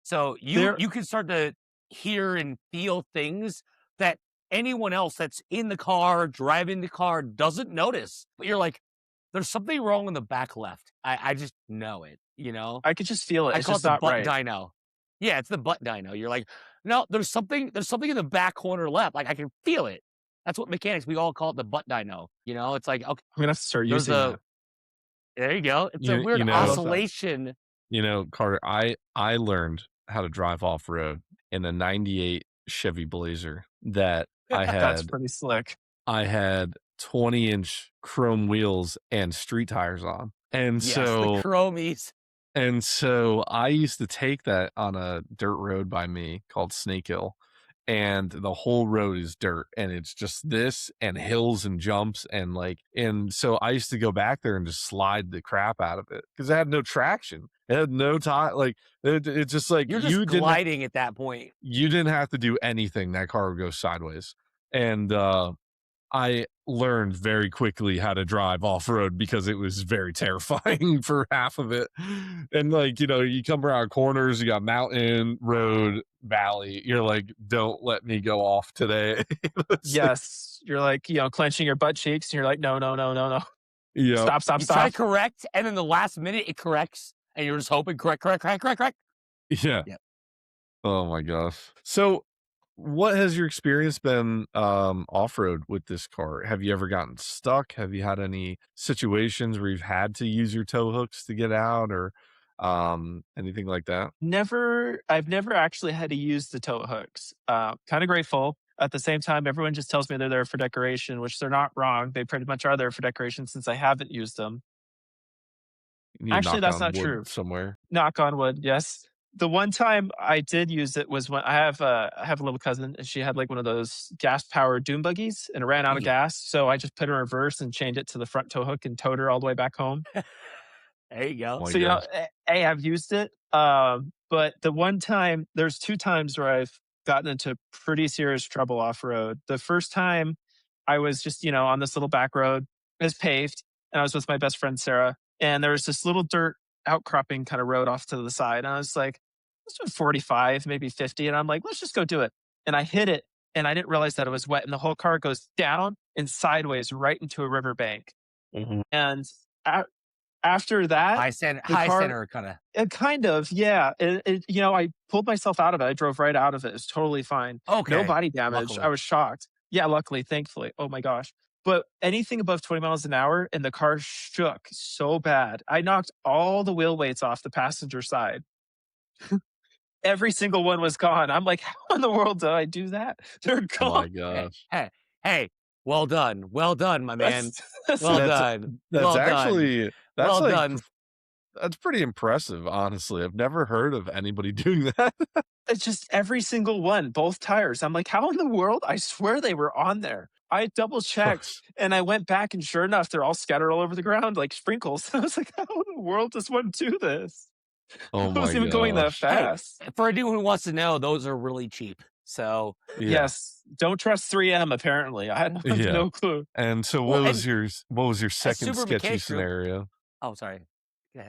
C: So
B: there.
C: you can start to hear and feel things that anyone else that's in the car, driving the car doesn't notice. But you're like, there's something wrong in the back left. I just know it, you know?
B: I could just feel it.
C: I
B: It's
C: call it
B: just
C: the
B: not
C: butt
B: right.
C: dyno. Yeah, it's the butt dyno. You're like, no, there's something in the back corner left. Like I can feel it. That's what mechanics we all call it the butt dyno. You know, it's like okay,
B: I'm gonna have to start
C: there's
B: using
C: a
B: that.
C: there you go. It's a
A: You
C: weird
A: you
B: I
A: know
B: love that.
C: oscillation.
A: Carter, I learned how to drive off-road in a '98 Chevy Blazer that I
B: That's
A: had
B: pretty slick.
A: I had 20-inch chrome wheels and street tires on.
C: Yes, the chromies.
A: And so I used to take that on a dirt road by me called Snake Hill, and the whole road is dirt, and it's just this and hills and jumps and so I used to go back there and just slide the crap out of it because it had no traction. It had no time. It's just like
C: You're just gliding at that point.
A: you didn't have to do anything. That car would go sideways. And I learned very quickly how to drive off-road because it was very terrifying for half of it. And you come around corners, you got mountain, road, valley. You're like, don't let me go off today. It's like,
B: Yes, you're like clenching your butt cheeks, and you're like, no, no, no, no, no,
A: yep.
B: stop, stop,
C: You try to
B: stop.
C: correct, and then the last minute it corrects, and you're just hoping correct, correct, correct, correct, correct.
A: Yeah.
C: Yep.
A: Oh my gosh. So what has your experience been off-road with this car? Have you ever gotten stuck? Have you had any situations where you've had to use your tow hooks to get out or anything like that?
B: I've never actually had to use the tow hooks. Kind of grateful. At the same time, everyone just tells me they're there for decoration, which they're not wrong. They pretty much are there for decoration since I haven't used them.
A: You need to
B: Actually,
A: knock
B: that's
A: on
B: not
A: wood
B: true.
A: somewhere.
B: Knock on wood. Yes. The one time I did use it was when I have a little cousin and she had like one of those gas powered dune buggies and it ran out of
C: Yeah.
B: gas. So I just put her in reverse and chained it to the front tow hook and towed her all the way back home.
C: There you
A: Oh
C: go.
A: my
B: So,
A: gosh.
B: I've used it. But the one time, there's two times where I've gotten into pretty serious trouble off road. The first time I was just, on this little back road, it was paved, and I was with my best friend, Sarah. And there was this little dirt outcropping kind of road off to the side. And I was like, let's do 45, maybe 50. And I'm like, let's just go do it. And I hit it, and I didn't realize that it was wet. And the whole car goes down and sideways right into a riverbank.
A: Mhm.
B: And a- after that, the
C: High
B: car,
C: center kind of.
B: kind of, yeah. I pulled myself out of it. I drove right out of it. It's totally fine. No
C: Okay,
B: body damage. I
C: luckily.
B: was shocked. Yeah, luckily, thankfully. Oh my gosh. But anything above 20 miles an hour and the car shook so bad. I knocked all the wheel weights off the passenger side. Every single one was gone. I'm like, how in the world did I do that? They're gone.
A: My
C: Hey,
A: gosh.
C: hey, hey, well done, my man.
B: That's
C: Well
B: it.
A: That's
C: done,
A: that's
C: well done,
A: actually that's
C: well
A: like
C: done.
A: that's pretty impressive, honestly. I've never heard of anybody doing that.
B: It's just every single one, both tires. I'm like, how in the world? I swear they were on there. I double checked
A: Gosh.
B: and I went back, and sure enough, they're all scattered all over the ground like sprinkles. I was like, how in the world does one do this?
A: Oh
B: I
A: my
B: wasn't even going that
A: gosh.
C: Hey,
B: fast.
C: for anyone who wants to know, those are really cheap. So,
A: Yeah.
B: Yes. Don't trust 3M, apparently. I have
A: Yeah.
B: no clue.
A: And so
C: well, and
A: what was your
C: a
A: second
C: super
A: sketchy
C: mechanics group.
A: scenario?
C: Oh, sorry. Go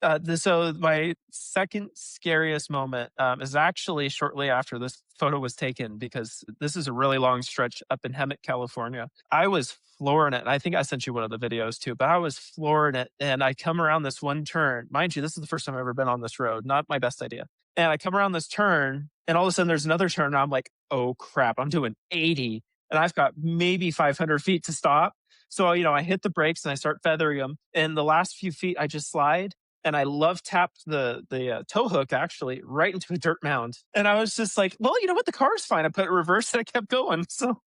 C: ahead.
B: So my second scariest moment is actually shortly after this photo was taken, because this is a really long stretch up in Hemet, California. I was flooring it. And I think I sent you one of the videos too, but I was flooring it. And I come around this one turn. Mind you, this is the first time I've ever been on this road. Not my best idea. And I come around this turn, and all of a sudden there's another turn. And I'm like, oh crap, I'm doing 80. And I've got maybe 500 feet to stop. So, I hit the brakes and I start feathering them. And the last few feet, I just slide and I love tapped the tow hook actually right into a dirt mound. And I was just like, well, you know what? The car's fine. I put it in reverse and I kept going. So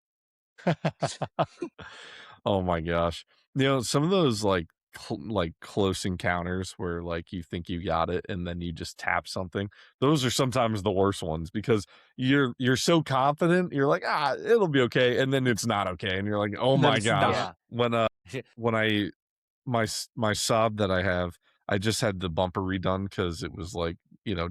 A: Oh my gosh. Some of those like close encounters where like you think you got it and then you just tap something. Those are sometimes the worst ones because you're so confident. You're like, it'll be okay, and then it's not okay, and you're like, oh
B: then
A: my
B: it's
A: gosh.
B: not.
C: Yeah.
A: When I my Saab that I have, I just had the bumper redone because it was like,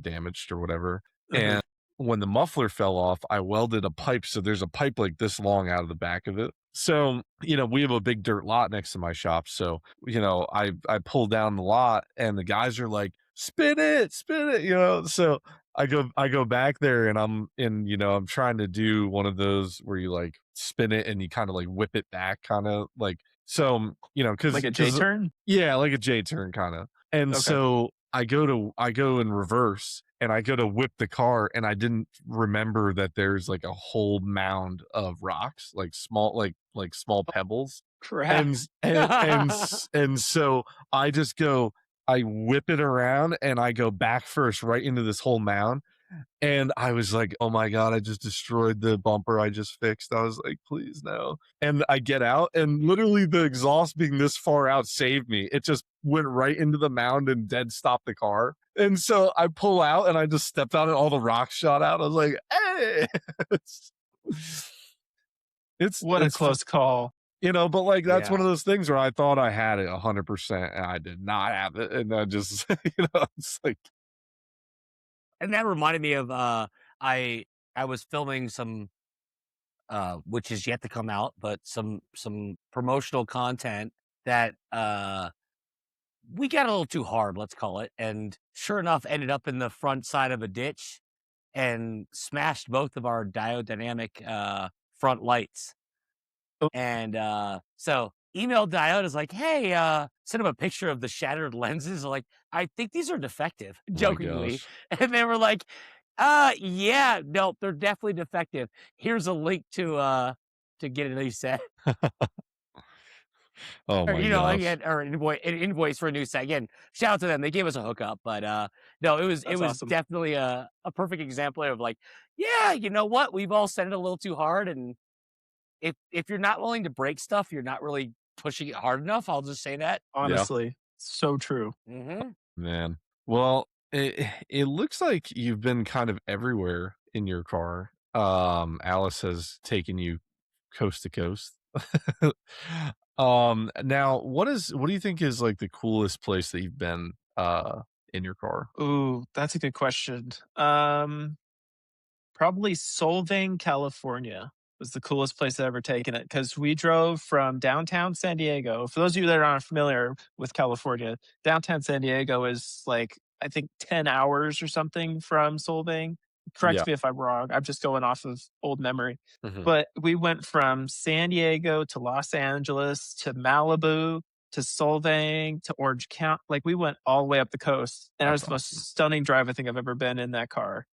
A: damaged or whatever.
B: Uh-huh.
A: And when the muffler fell off, I welded a pipe. So there's a pipe like this long out of the back of it. So, we have a big dirt lot next to my shop. So, I pull down the lot and the guys are like, spin it, So I go back there and I'm trying to do one of those where you like spin it and you kind of like whip it back, kind of like so,
B: Like a J
A: cause
B: turn.
A: yeah, like a J turn kinda, and
B: Okay.
A: so I go in reverse, and I go to whip the car, and I didn't remember that there's, like, a whole mound of rocks, like, small pebbles,
B: Crap.
A: and so I just go I whip it around, and I go back first right into this whole mound, and I was like, "Oh my god, I just destroyed the bumper I just fixed." I was like, "Please, no." And I get out, and literally the exhaust being this far out saved me. It just went right into the mound and dead stopped the car. And so I pull out and I just stepped on it, all the rocks shot out. I was like, "Hey." It's
B: What a
A: it's fu
B: close call.
A: but, like, that's one
C: Yeah.
A: of those things where I thought I had it 100%, and I did not have it, and I just, it's like
C: And that reminded me of, I I was filming some, which is yet to come out, but some promotional content that, we got a little too hard, let's call it, and sure enough, ended up in the front side of a ditch and smashed both of our diodynamic, front lights.
B: Oh,
C: And, so emailed Diode is like, "Hey," sent him a picture of the shattered lenses, like, "I think these are defective,"
A: oh my
C: jokingly.
A: gosh.
C: And they were like, yeah, no, they're definitely defective. Here's a link to get a new set."
A: Oh
C: Or,
A: my gosh.
C: again, or an invoice for a new set. Again, shout out to them. They gave us a hookup, but, no, it
B: that's
C: was
B: awesome.
C: definitely a perfect example of like, yeah, you know what? We've all said it a little too hard, and if you're not willing to break stuff, you're not really pushing it hard enough. I'll just say that.
A: Yeah.
B: Honestly, so true.
C: Mhm.
A: Man. Well, it looks like you've been kind of everywhere in your car. Alice has taken you coast to coast. Now what do you think is like the coolest place that you've been in your car?
B: Ooh, that's a good question. Probably Solvang, California was the coolest place I've ever taken it because we drove from downtown San Diego. For those of you that aren't familiar with California, downtown San Diego is like, I think 10 hours or something from Solvang.
A: Yeah.
B: Correct me if I'm wrong. I'm just going off of old memory.
A: Mhm.
B: But we went from San Diego to Los Angeles to Malibu to Solvang to Orange County. Like we went all the way up the coast. And it
A: That's
B: was the most
A: awesome.
B: stunning drive I think I've ever been in that car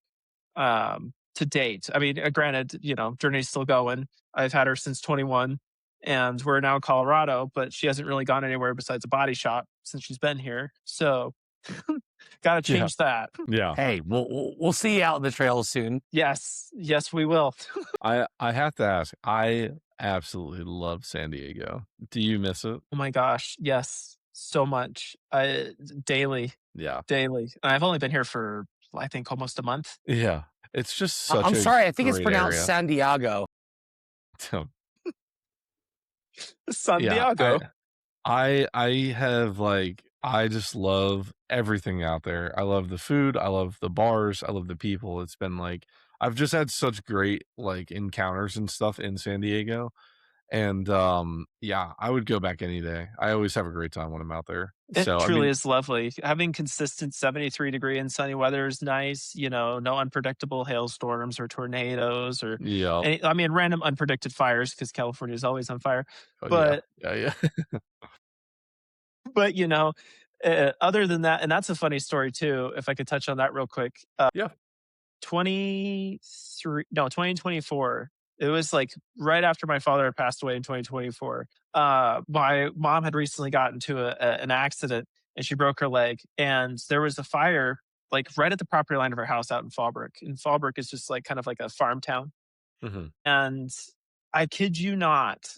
B: to date. I mean, granted, journey's still going. I've had her since 21 and we're now in Colorado, but she hasn't really gone anywhere besides a body shop since she's been here. So, got to
A: Yeah.
B: change that.
A: Yeah.
C: Hey, we'll see you out in the trails soon.
B: Yes, yes, we will.
A: I have to ask. I absolutely love San Diego. Do you miss it?
B: Oh my gosh, yes, so much. Daily,
A: Yeah.
B: daily. And I've only been here for I think almost a month.
A: Yeah. It's just such
C: I'm
A: a
C: sorry, I think it's
A: great
C: pronounced
A: area.
C: San Diego.
B: San
A: Yeah, I
B: Diego.
A: I have, like I just love everything out there. I love the food, I love the bars, I love the people. It's been, like I've just had such great, like, encounters and stuff in San Diego, and, yeah, I would go back any day. I always have a great time when I'm out there.
B: It
A: So, I
B: truly
A: mean
B: is lovely. Having consistent 73-degree and sunny weather is nice, no unpredictable hailstorms or tornadoes or
A: yeah.
B: any I mean, random unpredicted fires because California is always on fire.
A: Oh, yeah.
B: But
A: Yeah, yeah.
B: but, other than that and that's a funny story too, if I could touch on that real quick.
A: Yeah.
B: 23 no, 2024. It was, like, right after my father had passed away in 2024. My mom had recently gotten into an accident, and she broke her leg. And there was a fire like right at the property line of her house out in Fallbrook. And Fallbrook is just like kind of like a farm town.
A: Mhm.
B: And I kid you not,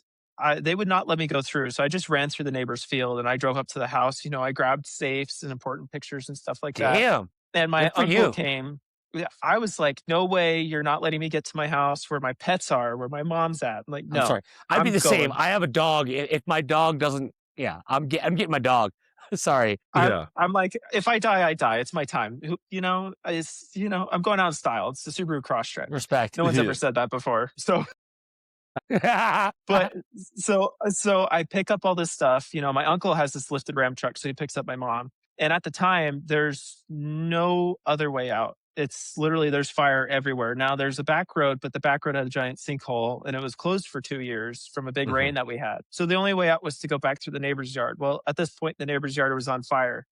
B: they would not let me go through. So I just ran through the neighbor's field and I drove up to the house. You know, I grabbed safes and important pictures and stuff like that.
C: Damn.
B: And my
C: Good for
B: uncle
C: you.
B: came. Yeah, I was like, no way, you're not letting me get to my house where my pets are, where my mom's at. I'm like,
C: I'm
B: no,
C: sorry. I'd be
B: I'm
C: the same.
B: going.
C: I have a dog. If my dog doesn't, yeah, I'm getting my dog. Sorry.
A: Yeah.
B: I'm like, if I die, I die. It's my time. You know, I'm going out in style. It's the Subaru Crosstrek.
C: Respect.
B: No one's ever
A: Yeah.
B: said that before. So but so I pick up all this stuff. You know, my uncle has this lifted Ram truck, so he picks up my mom. And at the time, there's no other way out. It's literally there's fire everywhere. Now there's a back road, but the back road had a giant sinkhole and it was closed for 2 years from a big
A: Mhm.
B: rain that we had. So the only way out was to go back through the neighbor's yard. Well, at this point, the neighbor's yard was on fire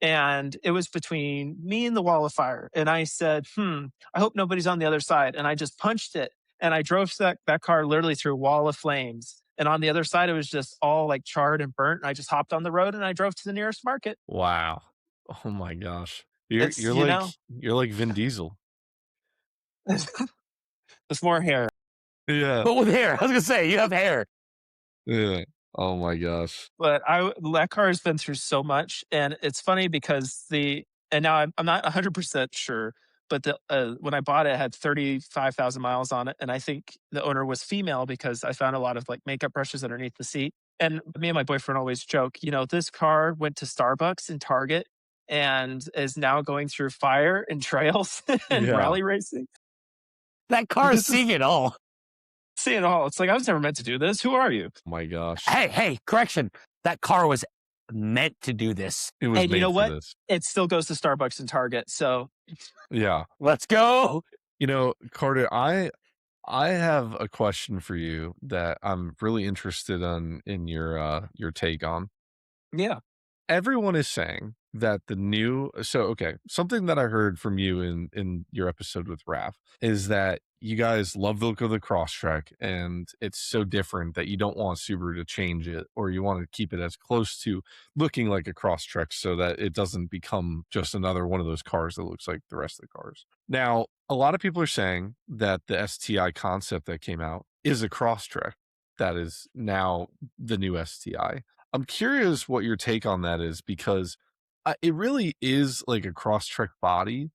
B: and it was between me and the wall of fire. And I said, I hope nobody's on the other side. And I just punched it. And I drove that car literally through a wall of flames. And on the other side, it was just all like charred and burnt. And I just hopped on the road and I drove to the nearest market.
A: Wow. Oh my gosh. You're
B: It's,
A: you're
B: you
A: like
B: know,
A: you're like Vin Diesel.
B: there's more hair.
A: Yeah.
C: But with hair, I was gonna say you have hair.
A: Yeah. Oh my gosh.
B: But that car has been through so much. And it's funny because and now I'm not 100% sure, but when I bought it, it had 35,000 miles on it. And I think the owner was female because I found a lot of like makeup brushes underneath the seat. And me and my boyfriend always joke, you know, this car went to Starbucks and Target and is now going through fire and trails and
A: Yeah.
B: rally racing.
C: That car is
B: This is
C: seeing it all.
B: seeing it all. It's like, I was never meant to do this. Who are you?
A: Oh my gosh.
C: Hey, correction. That car was meant to do this.
A: It was
B: And you know
A: made for
B: what?
A: this.
B: It still goes to Starbucks and Target. So
A: Yeah.
C: Let's go.
A: Carter, I have a question for you that I'm really interested in your take on.
B: yeah.
A: Everyone is saying that something that I heard from you in your episode with Raph is that you guys love the look of the Crosstrek and it's so different that you don't want Subaru to change it, or you want to keep it as close to looking like a Crosstrek so that it doesn't become just another one of those cars that looks like the rest of the cars. Now, a lot of people are saying that the STI concept that came out is a Crosstrek that is now the new STI. I'm curious what your take on that is, because it really is like a Crosstrek body,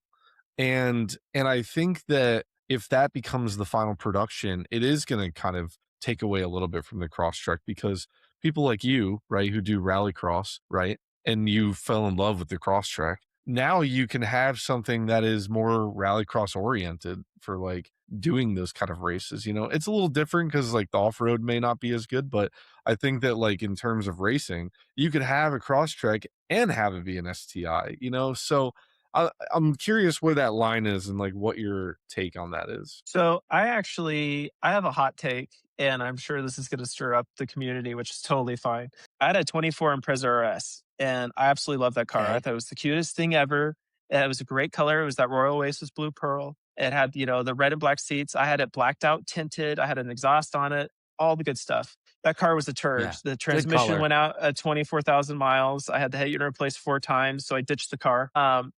A: and I think that if that becomes the final production, it is going to kind of take away a little bit from the Crosstrek, because people like you, right, who do rallycross, right, and you fell in love with the Crosstrek, now you can have something that is more rallycross oriented for like doing those kind of races. It's a little different because like the off-road may not be as good, but I think that like in terms of racing, you could have a Crosstrek and have it be an STI. So I'm curious where that line is and like what your take on that is.
B: So I have a hot take, and I'm sure this is going to stir up the community, which is totally fine. I had a 24 Impreza RS, and I absolutely love that car. I
C: Okay.
B: thought it was the cutest thing ever. It was a great color. It was that Royal Oasis blue pearl. It had, the red and black seats. I had it blacked out, tinted. I had an exhaust on it, all the good stuff. That car was a turd.
C: Yeah.
B: The
C: Good
B: transmission
C: color.
B: went out at 24,000 miles. I had the head unit replaced 4 times, so I ditched the car.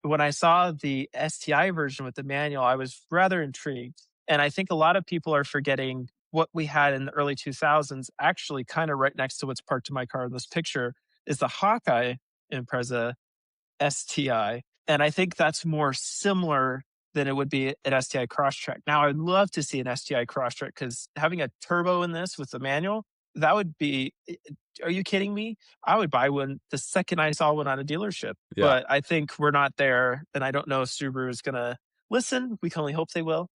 B: When I saw the STI version with the manual, I was rather intrigued. And I think a lot of people are forgetting what we had in the early 2000s. Actually, kind of right next to what's parked in my car in this picture is the Hawkeye Impreza STI. And I think that's more similar than it would be an STI Crosstrek. Now, I'd love to see an STI Crosstrek because having a turbo in this with the manual, that would be. Are you kidding me? I would buy one the second I saw one on a dealership.
A: Yeah.
B: But I think we're not there. And I don't know if Subaru is going to listen. We can only hope they will.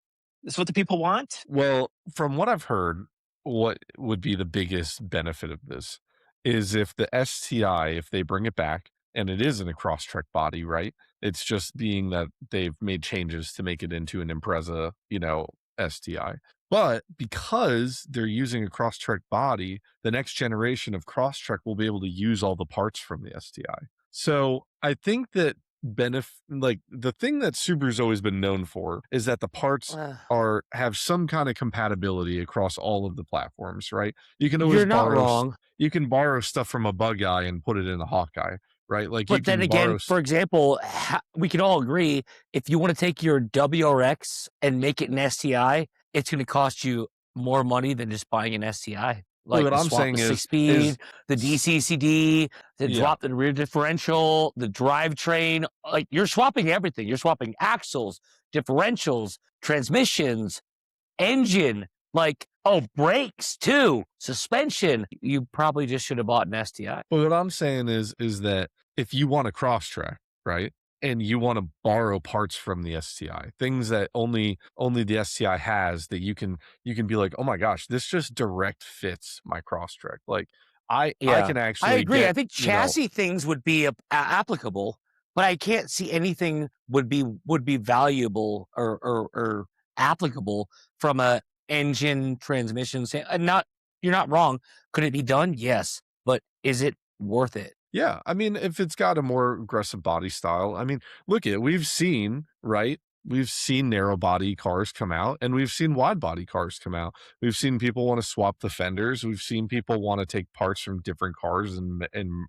B: It's what the people want.
A: Well, from what I've heard, what would be the biggest benefit of this is if the STI, if they bring it back and it isn't a Crosstrek body, right? It's just being that they've made changes to make it into an Impreza, STI. But because they're using a Crosstrek body, the next generation of Crosstrek will be able to use all the parts from the STI. So I think that like the thing that Subaru's always been known for is that the parts have some kind of compatibility across all of the platforms, right? You can always
C: You're not wrong.
A: you can borrow stuff from a Bug Eye and put it in a Hawkeye, right? Like you
C: But then
A: can borrow.
C: again, for example, we can all agree if you want to take your WRX and make it an STI, it's going to cost you more money than just buying an STI.
A: Well,
C: Like
A: what
C: the
A: I'm
C: swap the
A: saying
C: six
A: is,
C: speed, the DCCD, the
A: yeah.
C: drop the rear differential, the drivetrain. Like you're swapping everything. You're swapping axles, differentials, transmissions, engine, like, oh, brakes too, suspension. You probably just should have bought an STI.
A: Well, what I'm saying is that if you want to cross track, right? And you want to borrow parts from the STI, things that only the STI has that you can be like, oh my gosh, this just direct fits my cross track. Like I
C: Yeah,
A: can
C: I
A: actually
C: agree. I
A: get,
C: think chassis things would be applicable, but I can't see anything would be valuable or applicable from a engine transmission. Not you're not wrong. Could it be done? Yes, but is it worth it?
A: yeah, I mean, if it's got a more aggressive body style, I mean, look at we've seen, right? We've seen narrow body cars come out and we've seen wide body cars come out. We've seen people want to swap the fenders. We've seen people want to take parts from different cars and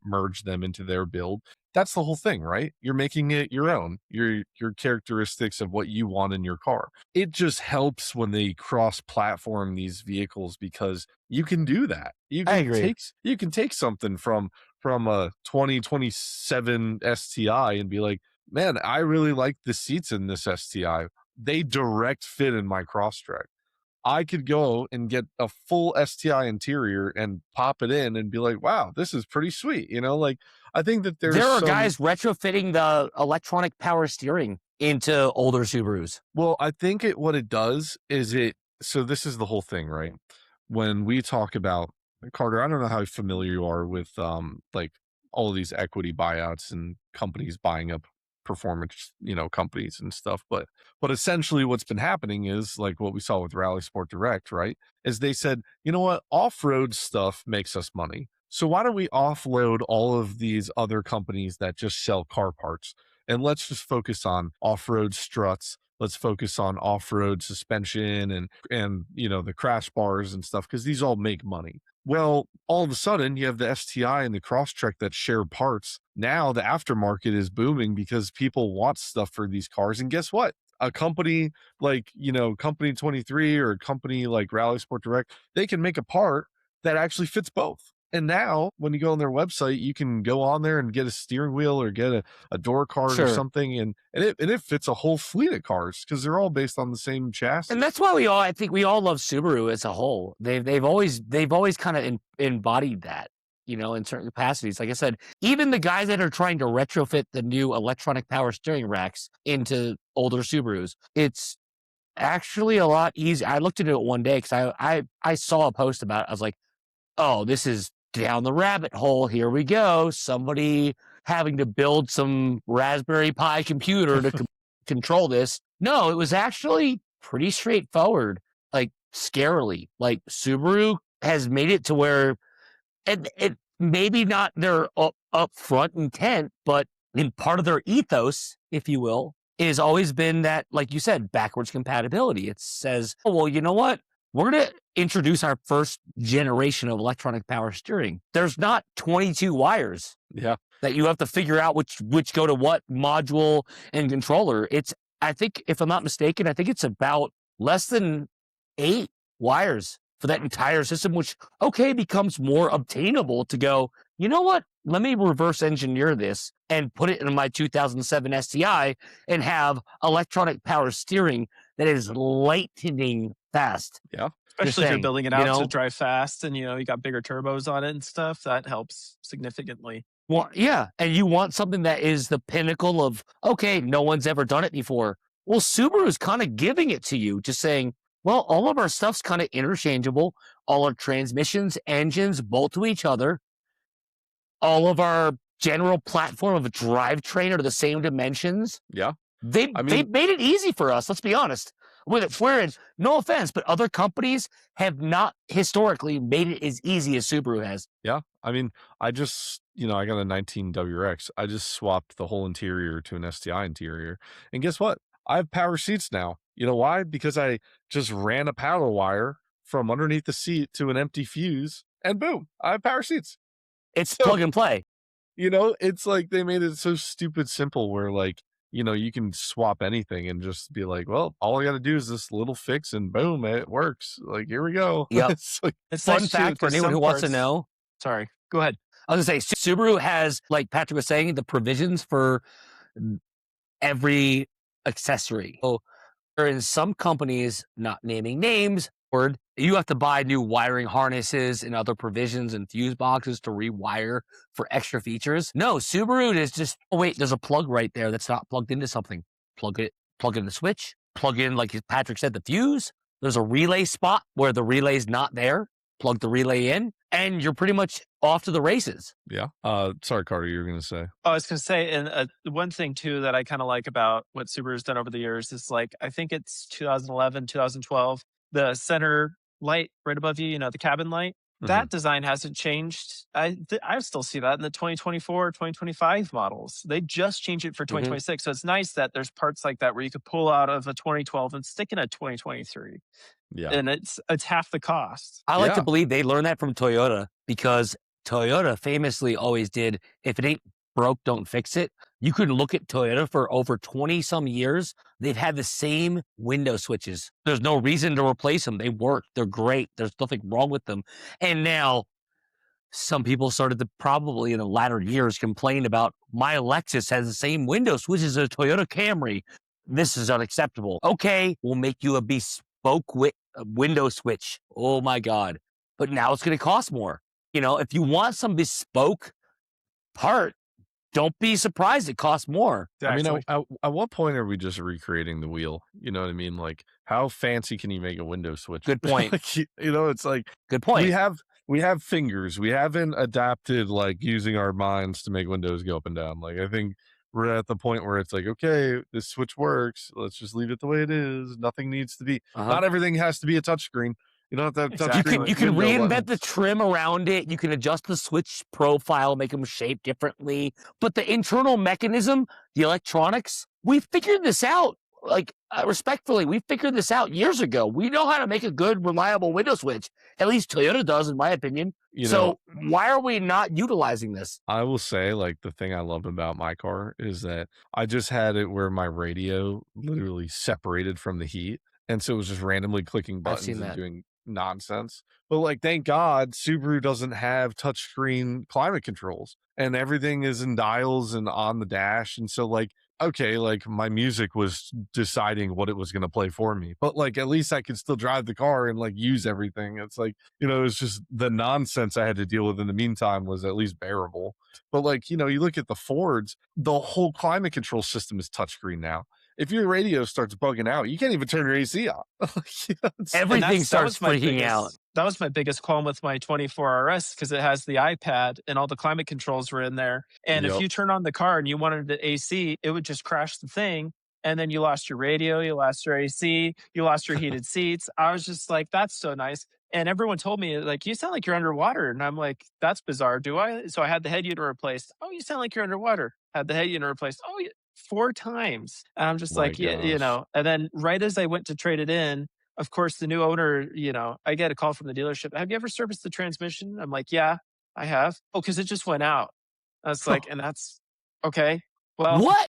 A: merge them into their build. That's the whole thing, right? You're making it your own, your characteristics of what you want in your car. It just helps when they cross platform these vehicles because you can do that.
C: I agree.
A: You can take something from a 2027 STI and be like, man, I really like the seats in this STI. They direct fit in my Crosstrek. I could go and get a full STI interior and pop it in and be like, wow, this is pretty sweet. Like I think that there's
C: There are
A: some.
C: guys retrofitting the electronic power steering into older Subarus.
A: Well, I think what it does is so this is the whole thing, right? When we talk about Carter, I don't know how familiar you are with like all of these equity buyouts and companies buying up performance, companies and stuff, but essentially what's been happening is like what we saw with Rally Sport Direct, right? Is they said, you know what, off-road stuff makes us money. So why don't we offload all of these other companies that just sell car parts and let's just focus on off-road struts. Let's focus on off-road suspension and the crash bars and stuff because these all make money. Well, all of a sudden you have the STI and the Crosstrek that share parts. Now the aftermarket is booming because people want stuff for these cars. And guess what? A company like, Company 23 or a company like Rally Sport Direct, they can make a part that actually fits both. And now when you go on their website, you can go on there and get a steering wheel or get a door card or
C: Sure.
A: something. And it fits a whole fleet of cars because they're all based on the same chassis.
C: And that's why I think we all love Subaru as a whole. They've always kind of embodied that, in certain capacities. Like I said, even the guys that are trying to retrofit the new electronic power steering racks into older Subarus, it's actually a lot easier. I looked into it one day because I saw a post about it. I was like, oh, this is down the rabbit hole. Here we go. Somebody having to build some Raspberry Pi computer to control this. No, it was actually pretty straightforward, like scarily. Like Subaru has made it to where it maybe not their upfront intent, but in part of their ethos, if you will, it has always been that, like you said, backwards compatibility. It says, oh, well, you know what? We're going to introduce our first generation of electronic power steering. There's not 22 wires
A: Yeah.
C: that you have to figure out which go to what module and controller. I think, if I'm not mistaken, I think it's about less than 8 wires for that entire system, which, okay, becomes more obtainable to go, you know what? Let me reverse engineer this and put it in my 2007 STI and have electronic power steering that is lightning fast.
A: Yeah.
C: Just
B: Especially if you're
C: saying,
B: building it out to drive fast and you got bigger turbos on it and stuff, that helps significantly.
C: Well, yeah, and you want something that is the pinnacle of, okay, no one's ever done it before. Well, Subaru is kind of giving it to you, just saying, well, all of our stuff's kind of interchangeable. All our transmissions, engines bolt to each other. All of our general platform of a drivetrain are the same dimensions.
A: Yeah.
C: They
A: I
C: they
A: mean,
C: made it easy for us. Let's be honest. Whereas, no offense, but other companies have not historically made it as easy as Subaru has.
A: yeah. I mean, I just, I got a 19 WRX. I just swapped the whole interior to an STI interior. And guess what? I have power seats now. You know why? Because I just ran a power wire from underneath the seat to an empty fuse and boom, I have power seats.
C: It's
A: So
C: plug and play.
A: It's like they made it so stupid simple where like, you can swap anything and just be like, well, all I got to do is this little fix and boom, it works. Like, here we go.
C: Yep.
A: It's like,
B: It's
C: Fun
B: nice too
C: fact for
B: because
C: anyone
B: some
C: who wants to
B: parts.
C: know,
B: Sorry, go ahead.
C: I was gonna say Subaru has, like Patrick was saying, the provisions for every accessory. So there in some companies, not naming names, or you have to buy new wiring harnesses and other provisions and fuse boxes to rewire for extra features. No, Subaru is just, oh wait, there's a plug right there that's not plugged into something. Plug in the switch, plug in, like Patrick said, the fuse. There's a relay spot where the relay's not there. Plug the relay in, and you're pretty much off to the races.
A: yeah. Sorry, Carter, you were going to say.
B: Oh, I was going to say, and one thing too that I kind of like about what Subaru's done over the years is like, I think it's 2011, 2012, the center light right above you, the cabin light,
A: Mhm.
B: that design hasn't changed. I still see that in the 2024, 2025 models. They just changed it for
C: Mhm.
B: 2026. So it's nice that there's parts like that where you could pull out of a 2012 and stick in a 2023.
A: Yeah.
B: And it's half the cost.
C: I like to
A: Yeah.
C: believe they learned that from Toyota because Toyota famously always did, if it ain't broke, don't fix it. You can look at Toyota for over 20 some years. They've had the same window switches. There's no reason to replace them. They work. They're great. There's nothing wrong with them. And now some people started to probably in the latter years complain about my Lexus has the same window switch as a Toyota Camry. This is unacceptable. Okay, we'll make you a bespoke window switch. Oh my God. But now it's going to cost more. If you want some bespoke part, don't be surprised it costs more.
A: I mean,
B: Exactly.
A: at what point are we just recreating the wheel? You know what I mean? Like, how fancy can you make a window switch?
C: Good point.
A: Like, it's like
C: Good
A: we
C: point.
A: have we have fingers. We haven't adapted like using our minds to make windows go up and down. Like, I think we're at the point where it's like, okay, this switch works. Let's just leave it the way it is. Nothing needs to be.
C: Uh-huh.
A: Not everything has to be a touchscreen. You don't have to have
B: Exactly.
A: touchscreen
C: You can
A: window
C: reinvent the
A: buttons.
C: trim around it. You can adjust the switch profile, make them shape differently. But the internal mechanism, the electronics, we figured this out. Like, respectfully, we figured this out years ago. We know how to make a good, reliable window switch. At least Toyota does, in my opinion.
A: You know,
C: So why are we not utilizing this?
A: I will say, like, the thing I love about my car is that I just had it where my radio literally separated from the heat. And so it was just randomly clicking
C: I've
A: buttons
C: seen
A: and
C: that.
A: doing nonsense. But, like, thank God Subaru doesn't have touchscreen climate controls and everything is in dials and on the dash. And so, like, okay, like my music was deciding what it was going to play for me, but like at least I could still drive the car and like use everything. It's like, it's just the nonsense I had to deal with in the meantime was at least bearable. But like, you look at the Fords, the whole climate control system is touchscreen now. If your radio starts bugging out, you can't even turn your AC on.
B: And
C: Everything starts freaking out.
B: that was my biggest qualm with my 24 RS because it has the iPad and all the climate controls were in there. And if
A: Yep.
B: you turn on the car and you wanted the AC, it would just crash the thing. And then you lost your radio, you lost your AC, you lost your heated seats. I was just like, that's so nice. And everyone told me, like, you sound like you're underwater. And I'm like, that's bizarre. Do I? So I had the head unit replaced. Oh, you sound like you're underwater. Had the head unit replaced. Oh, yeah, 4 times. And I'm just
A: My
B: like, yeah,
A: gosh.
B: And then right as I went to trade it in, of course, the new owner, I get a call from the dealership. Have you ever serviced the transmission? I'm like, yeah, I have. Oh, because it just went out. I was like, and that's okay. Well,
C: What?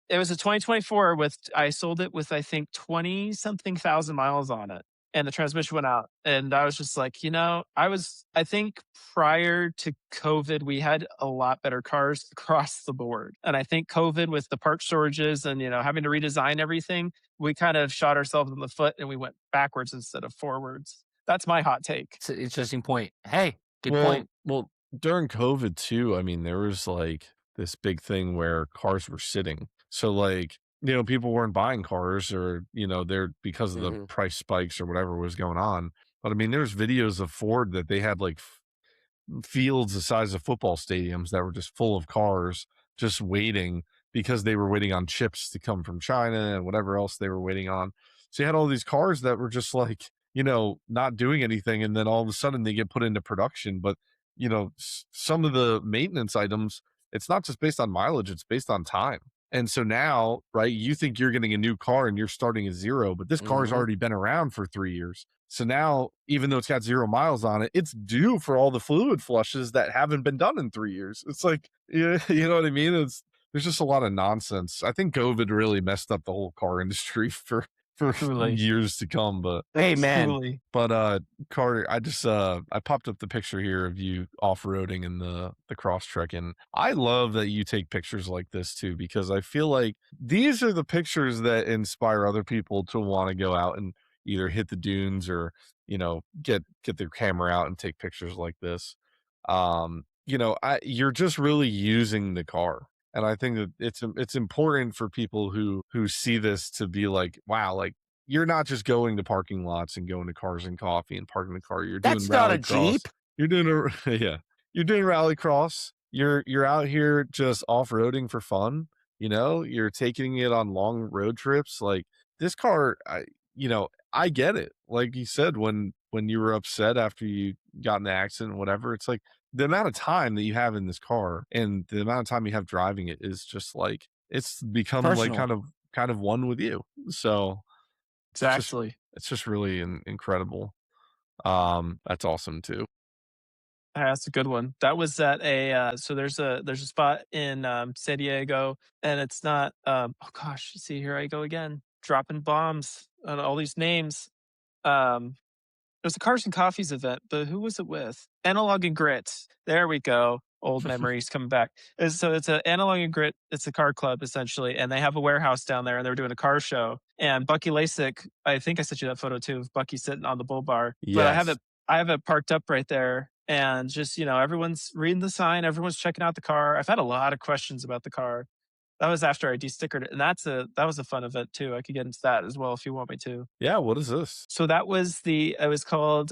B: it was a 2024 I sold it with, I think, 20 something thousand miles on it. And the transmission went out. And I was just like, I think prior to COVID, we had a lot better cars across the board. And I think COVID with the park storages and, having to redesign everything, we kind of shot ourselves in the foot and we went backwards instead of forwards. That's my hot take.
C: It's an interesting point. Hey, good
A: Well,
C: point. Well,
A: during COVID too, I mean, there was like this big thing where cars were sitting. So like, people weren't buying cars or, they're because of the
C: mhm.
A: price spikes or whatever was going on. But I mean, there's videos of Ford that they had like fields the size of football stadiums that were just full of cars just waiting because they were waiting on chips to come from China and whatever else they were waiting on. So you had all these cars that were just like, not doing anything. And then all of a sudden they get put into production. But, some of the maintenance items, it's not just based on mileage, it's based on time. And so now, right, you think you're getting a new car and you're starting at 0, but this car's
C: Mhm.
A: already been around for 3 years. So now, even though it's got 0 miles on it, it's due for all the fluid flushes that haven't been done in 3 years. It's like, yeah, you know what I mean? There's just a lot of nonsense. I think COVID really messed up the whole car industry for
B: Truly,
A: years to come,
C: Amen.
B: truly.
A: but, Carter, I popped up the picture here of you off-roading in the Crosstrek, and I love that you take pictures like this too, because I feel like these are the pictures that inspire other people to wanna go out and either hit the dunes or, get their camera out and take pictures like this. You're just really using the car, and I think that it's important for people who see this to be like, "Wow," like, you're not just going to parking lots and going to Cars and Coffee and parking the car. You're doing
C: That's not a
A: rallycross.
C: Jeep.
A: You're doing a yeah. You're doing rallycross. You're out here just off-roading for fun, You're taking it on long road trips. Like, this car, I get it. Like you said, when you were upset after you got in the accident, whatever, it's like the amount of time that you have in this car and the amount of time you have driving it is just like it's become like
C: Personal.
A: kind of one with you. So it's just
B: Exactly.
A: it's just really incredible. That's awesome too.
B: That's a good one. That was at a so there's a spot in San Diego, and it's not oh gosh, see here I go again, dropping bombs on all these names. Um It was a Cars and Coffees event, but who was it with? Analog and Grit. There we go. Old memories coming back. So it's a Analog and Grit. It's a car club essentially, and they have a warehouse down there, and they're doing a car show. And Bucky Lasik, I think I sent you that photo too of Bucky sitting on the bull bar. But
A: Yes.
B: I have it parked up right there, and just everyone's reading the sign, everyone's checking out the car. I've had a lot of questions about the car. That was after I destickered it, and that was a fun event too. I could get into that as well if you want me to.
A: Yeah, what is this?
B: So that was it was called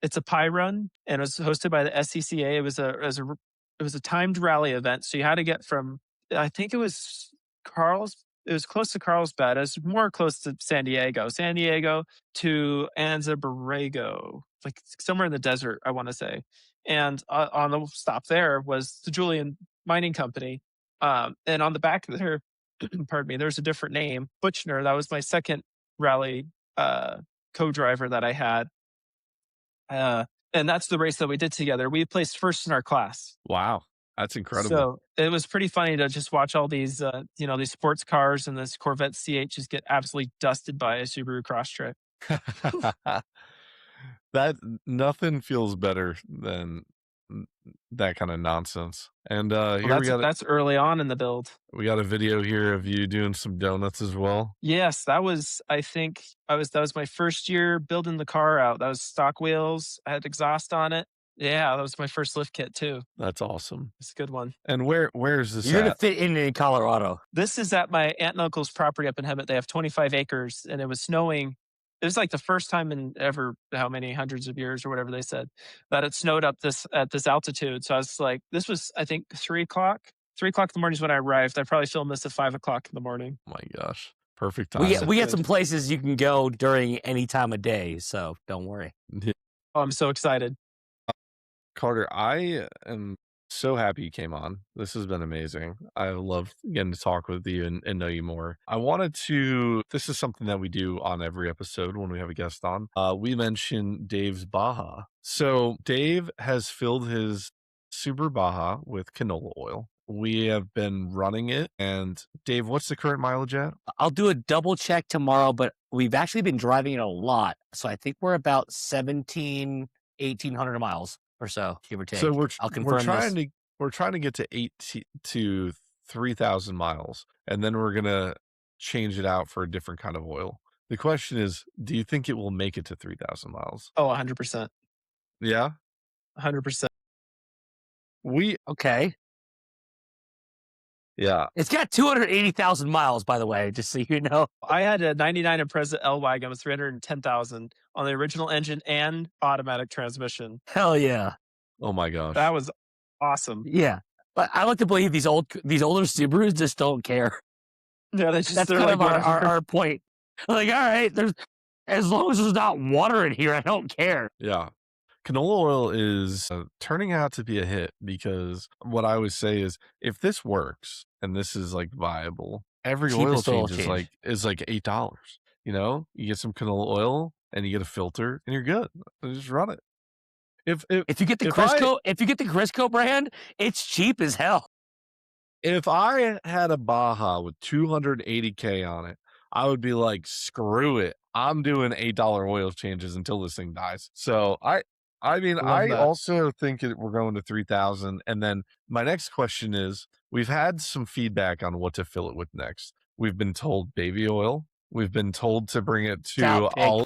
B: it's a pie run, and it was hosted by the SCCA. It was a timed rally event. So you had to get from I think it was close to Carlsbad. It was more close to San Diego. San Diego to Anza Borrego, like somewhere in the desert, I want to say. And on the stop there was the Julian Mining Company. And on the back there, pardon me, there's a different name, Butchner. That was my second rally uh, co-driver that I had, and that's the race that we did together. We placed first in our class,
A: Wow, that's incredible.
B: so it was pretty funny to just watch all these, these sports cars and this Corvette CH just get absolutely dusted by a Subaru Crosstrek.
A: That nothing feels better than that kind of nonsense. And
B: Well,
A: here
B: that's early on in the build.
A: we got a video here of you doing some donuts as well.
B: Yes, that was. I think that was my first year building the car out. That was stock wheels. I had exhaust on it. Yeah, that was my first lift kit too.
A: That's awesome.
B: It's a good one.
A: And where is this
C: You're gonna
A: at?
C: fit in Colorado.
B: This is at my aunt and uncle's property up in Hemet. They have 25 acres, and it was snowing. It was like the first time in ever how many hundreds of years or whatever they said that it snowed up this at this altitude. So I was like, this was I think 3 o'clock. 3 o'clock in the morning is when I arrived. I probably filmed this at 5 o'clock in the morning.
A: My gosh, perfect
C: We
A: timing.
C: get
B: So
C: we got
B: good.
C: some places you can go during any time of day, so don't worry.
B: Oh, I'm so excited.
A: Carter, I am so happy you came on. This has been amazing. I love getting to talk with you and know you more. This is something that we do on every episode when we have a guest on. We mention Dave's Baja. So Dave has filled his Subaru Baja with canola oil. We have been running it. And Dave, what's the current mileage at?
C: I'll do a double check tomorrow, but we've actually been driving it a lot. So I think we're about 1,800 miles or so, give or take.
A: So
C: I'll confirm this.
A: we're trying to get to 3,000 miles, and then we're gonna change it out for a different kind of oil. The question is, do you think it will make it to 3,000 miles?
B: Oh, 100%.
A: Yeah,
B: 100%.
A: we
C: Okay.
A: yeah.
C: It's got 280,000 miles, by the way, just so you know.
B: I had a 99 Impreza L wagon with 310,000 on the original engine and automatic transmission.
C: Hell yeah.
A: Oh my gosh.
B: That was awesome.
C: Yeah. But I like to believe these older Subarus just don't care.
B: Yeah,
C: That's
B: they're
C: kind
B: like
C: of our,
B: whatever.
C: our point. Like, all right, as long as there's not water in here, I don't care.
A: Yeah, Canola oil is turning out to be a hit because what I always say is if this works and this is like viable, every oil
C: Cheapest oil
A: change is
C: change.
A: like $8. You know, you get some canola oil and you get a filter and you're good. Just run it. If
C: If you get the
A: if I
C: Crisco brand, it's cheap as hell.
A: if I had a Baja with 280K on it, I would be like, screw it. I'm doing $8 oil changes until this thing dies. So I mean,
B: Love
A: I
B: that.
A: also think we're going to 3,000. And then my next question is, we've had some feedback on what to fill it with next. We've been told baby oil. We've been told to bring it
C: Cow
A: to
C: pig.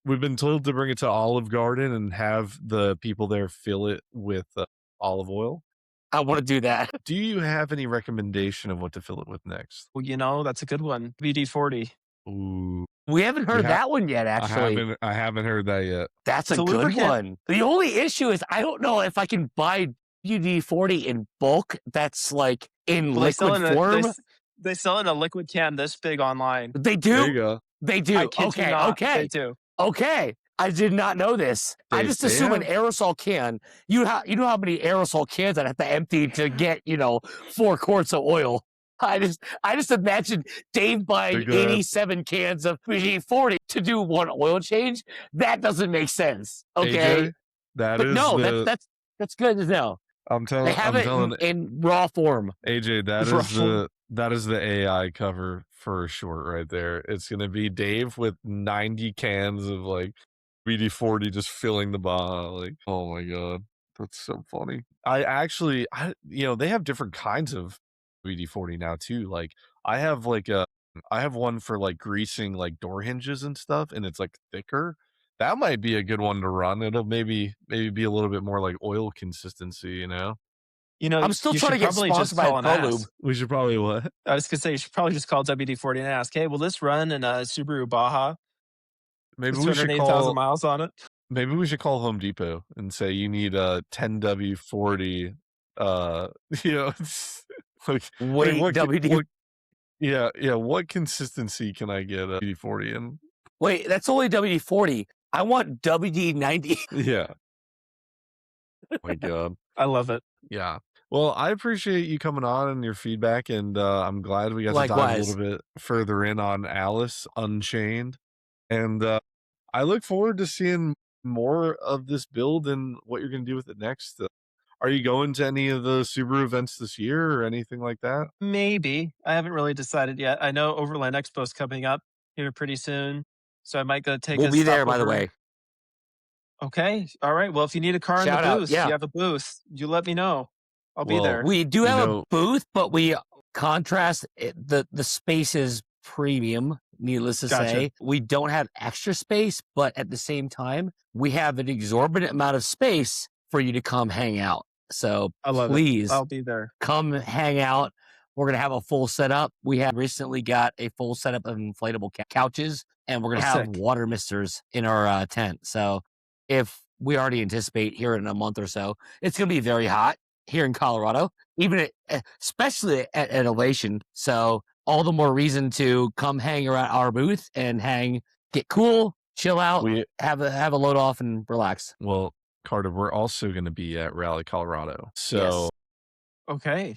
A: We've been told to bring it to Olive Garden and have the people there fill it with olive oil.
C: I want to do that.
A: Do you have any recommendation of what to fill it with next?
B: Well, that's a good one. BD40.
A: Ooh,
C: We haven't
A: we
C: heard
A: have.
C: that one yet, actually.
A: I haven't heard that yet.
C: That's a
B: It's a
C: good
B: lubricant.
C: one. The only issue is I don't know if I can buy WD-40 in bulk that's like in
B: Well,
C: liquid form.
B: they sell in a liquid can this big online.
C: They
A: There
C: do?
A: you go.
C: They
B: I
C: do.
B: kid you
C: Okay,
B: not. They
C: okay.
B: do.
C: Okay. I did not know this. I just
A: They
C: assume an
A: have.
C: aerosol can. You know how many aerosol cans I'd have to empty to get, 4 quarts of oil. I just imagine Dave
A: They're
C: buying
A: good.
C: 87 cans of WD-40 to do one oil change. That doesn't make sense. Okay.
A: AJ, that
C: But
A: is
C: no,
A: the.
C: that's good to know. They have
A: I'm
C: it
A: telling
C: in raw form.
A: AJ,
B: Ruffle.
A: that is the AI cover for a short right there. It's gonna be Dave with 90 cans of like BD40 just filling the Baja. Like, oh my god, that's so funny. They have different kinds of BD40 now too. Like, I have I have one for like greasing like door hinges and stuff, and it's like thicker. That might be a good one to run. It'll maybe be a little bit more like oil consistency, you know?
C: I'm still
B: You
C: trying
B: should
C: to get
B: probably just
C: sponsored by
B: call and
C: ProLube.
B: ask.
A: We should probably what?
B: I was gonna say you should probably just call WD-40 and ask, "Hey, will this run in a Subaru Baja
A: Maybe
B: with
A: we should
B: 280,000
A: call
B: miles on it?"
A: Maybe we should call Home Depot and say you need a 10W40, you know, like
C: Wait, WD.
A: what yeah, what consistency can I get a WD-40 in?
C: Wait, that's only WD-40. I want WD-90.
A: Yeah. Oh my god.
B: I love it.
A: Yeah. Well, I appreciate you coming on and your feedback, and I'm glad we got to dive a little
C: Likewise.
A: bit further in on Alice Unchained. And I look forward to seeing more of this build and what you're going to do with it next. Are you going to any of the Subaru events this year or anything like that?
B: Maybe. I haven't really decided yet. I know Overland Expo's coming up here pretty soon, so I might go take
C: We'll
B: a
C: be there, by the
B: stopover.
C: way.
B: Okay. All right. Well, if you need a car in the
C: Shout out.
B: booth,
C: Yeah.
B: you have a booth, you let me know. I'll be
A: Well,
B: there.
C: We do
A: you
C: have a
A: know,
C: booth, but we contrast the space is premium, needless to
B: Gotcha.
C: say. We don't have extra space, but at the same time, we have an exorbitant amount of space for you to come hang out. So
B: I love it.
C: please
B: I'll be there.
C: come hang out. We're going to have a full setup. We have recently got a full setup of inflatable couches, and we're going
B: Oh,
C: to have
B: sick.
C: water misters in our tent. So if we already anticipate here in a month or so, it's going to be very hot here in Colorado, especially at Elevation. So all the more reason to come hang around our booth and get cool, chill out, have a load off and relax.
A: well, Carter, we're also going to be at Rally Colorado. So
C: Yes.
B: Okay.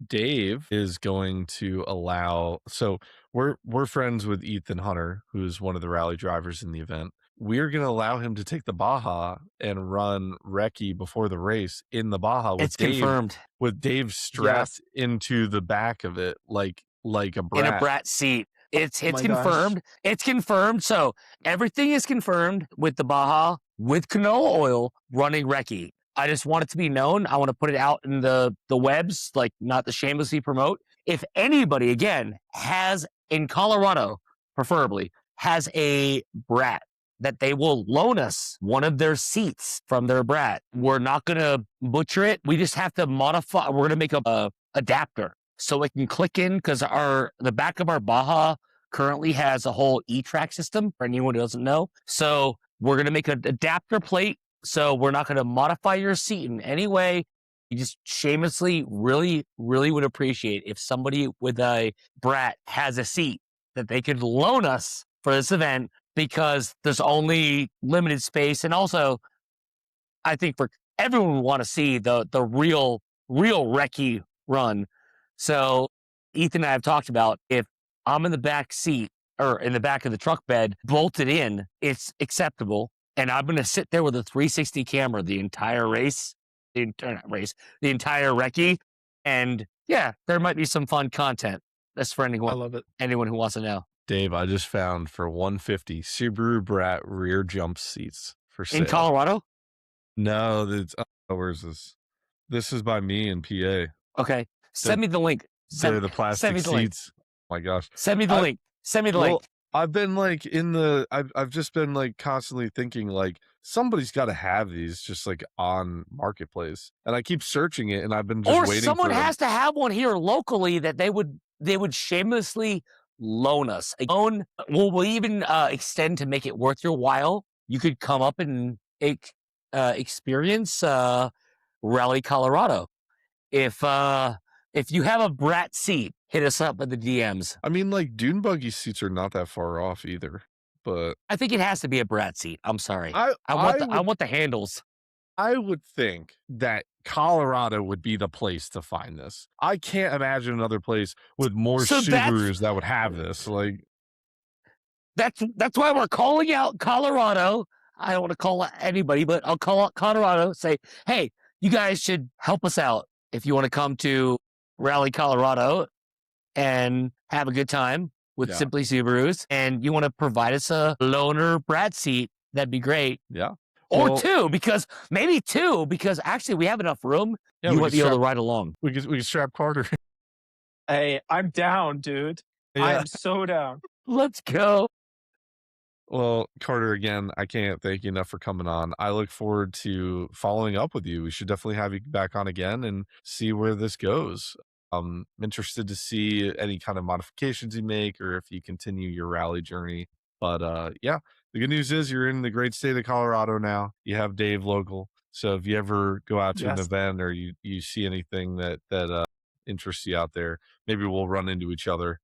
A: Dave is going to allow. So we're friends with Ethan Hunter, who's one of the rally drivers in the event. We're going to allow him to take the Baja and run recce before the race in the Baja with
C: It's confirmed.
A: With Dave strapped into the back of it like a brat.
C: In a brat seat. It's
B: my gosh.
C: confirmed. It's confirmed. So everything is confirmed with the Baja with canola oil running recce. I just want it to be known. I want to put it out in the webs, like not to shamelessly promote. If anybody, again, has in Colorado, preferably, has a brat that they will loan us one of their seats from their brat. We're not going to butcher it. We just have to modify. We're going to make a adapter so it can click in because the back of our Baja currently has a whole E-track system for anyone who doesn't know. So we're going to make an adapter plate. So we're not going to modify your seat in any way. You just shamelessly really, really would appreciate if somebody with a brat has a seat that they could loan us for this event because there's only limited space. And also I think for everyone would want to see the real recce run. So Ethan and I have talked about, if I'm in the back seat or in the back of the truck bed, bolted in, it's acceptable. And I'm going to sit there with a 360 camera the entire race, the entire recce. And yeah, there might be some fun content. That's for
B: I love it.
C: anyone who wants to know.
A: Dave, I just found for $150 Subaru Brat rear jump seats for sale.
C: In Colorado?
A: No, where's this? This is by me in PA.
C: Okay. Send me the link.
A: They're the plastic seats. Oh my gosh.
C: Send me the link. Send me the link.
A: I've been like I've just been like constantly thinking like somebody's got to have these just like on Marketplace, and I keep searching it, and I've been just waiting. Or
C: someone has to have one here locally that they would shamelessly loan us. We'll even extend to make it worth your while. You could come up and experience Rally Colorado. If you have a Brat seat, hit us up in the DMs.
A: I mean, like, dune buggy seats are not that far off either, but
C: I think it has to be a Brat seat. I'm sorry. I want the handles.
A: I would think that Colorado would be the place to find this. I can't imagine another place with more Subarus that would have this. Like,
C: that's why we're calling out Colorado. I don't want to call out anybody, but I'll call out Colorado. Say, hey, you guys should help us out if you want to come to Rally Colorado and have a good time with Simply Subarus, and you want to provide us a loaner Brat seat, that'd be great.
A: Yeah.
C: Or two, because actually we have enough room.
A: Yeah,
C: you might be able to ride along.
A: We can strap Carter.
B: Hey, I'm down, dude. Yeah. I am so down.
C: Let's go.
A: Well, Carter, again, I can't thank you enough for coming on. I look forward to following up with you. We should definitely have you back on again and see where this goes. I'm interested to see any kind of modifications you make, or if you continue your rally journey. But yeah, the good news is you're in the great state of Colorado now. You have Dave local. So if you ever go out to an event, or you see anything that interests you out there, maybe we'll run into each other.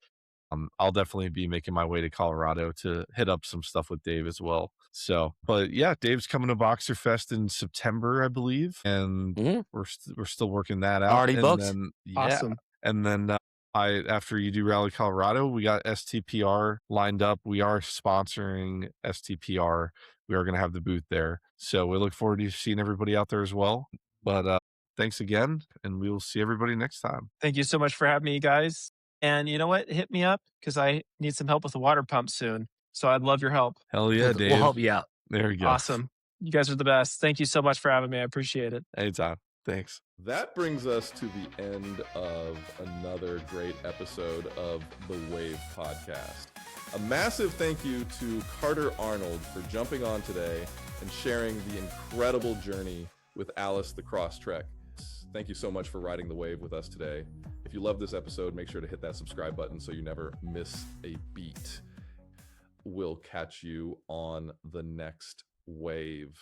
A: I'll definitely be making my way to Colorado to hit up some stuff with Dave as well. So, but yeah, Dave's coming to Boxer Fest in September, I believe, and we're still working that out.
C: Already booked.
A: Then,
B: awesome.
A: And then after you do Rally Colorado, we got STPR lined up. We are sponsoring STPR. We are going to have the booth there, so we look forward to seeing everybody out there as well. But thanks again, and we will see everybody next time.
B: Thank you so much for having me, guys. And you know what? Hit me up, because I need some help with the water pump soon. So I'd love your help.
A: Hell yeah, Dave.
C: We'll help you out.
A: There you go.
B: Awesome. You guys are the best. Thank you so much for having me. I appreciate it.
A: Anytime. Thanks.
D: That brings us to the end of another great episode of the Wave Podcast. A massive thank you to Carter Arnold for jumping on today and sharing the incredible journey with Alice the Crosstrek. Thank you so much for riding the wave with us today. If you love this episode, make sure to hit that subscribe button so you never miss a beat. We'll catch you on the next wave.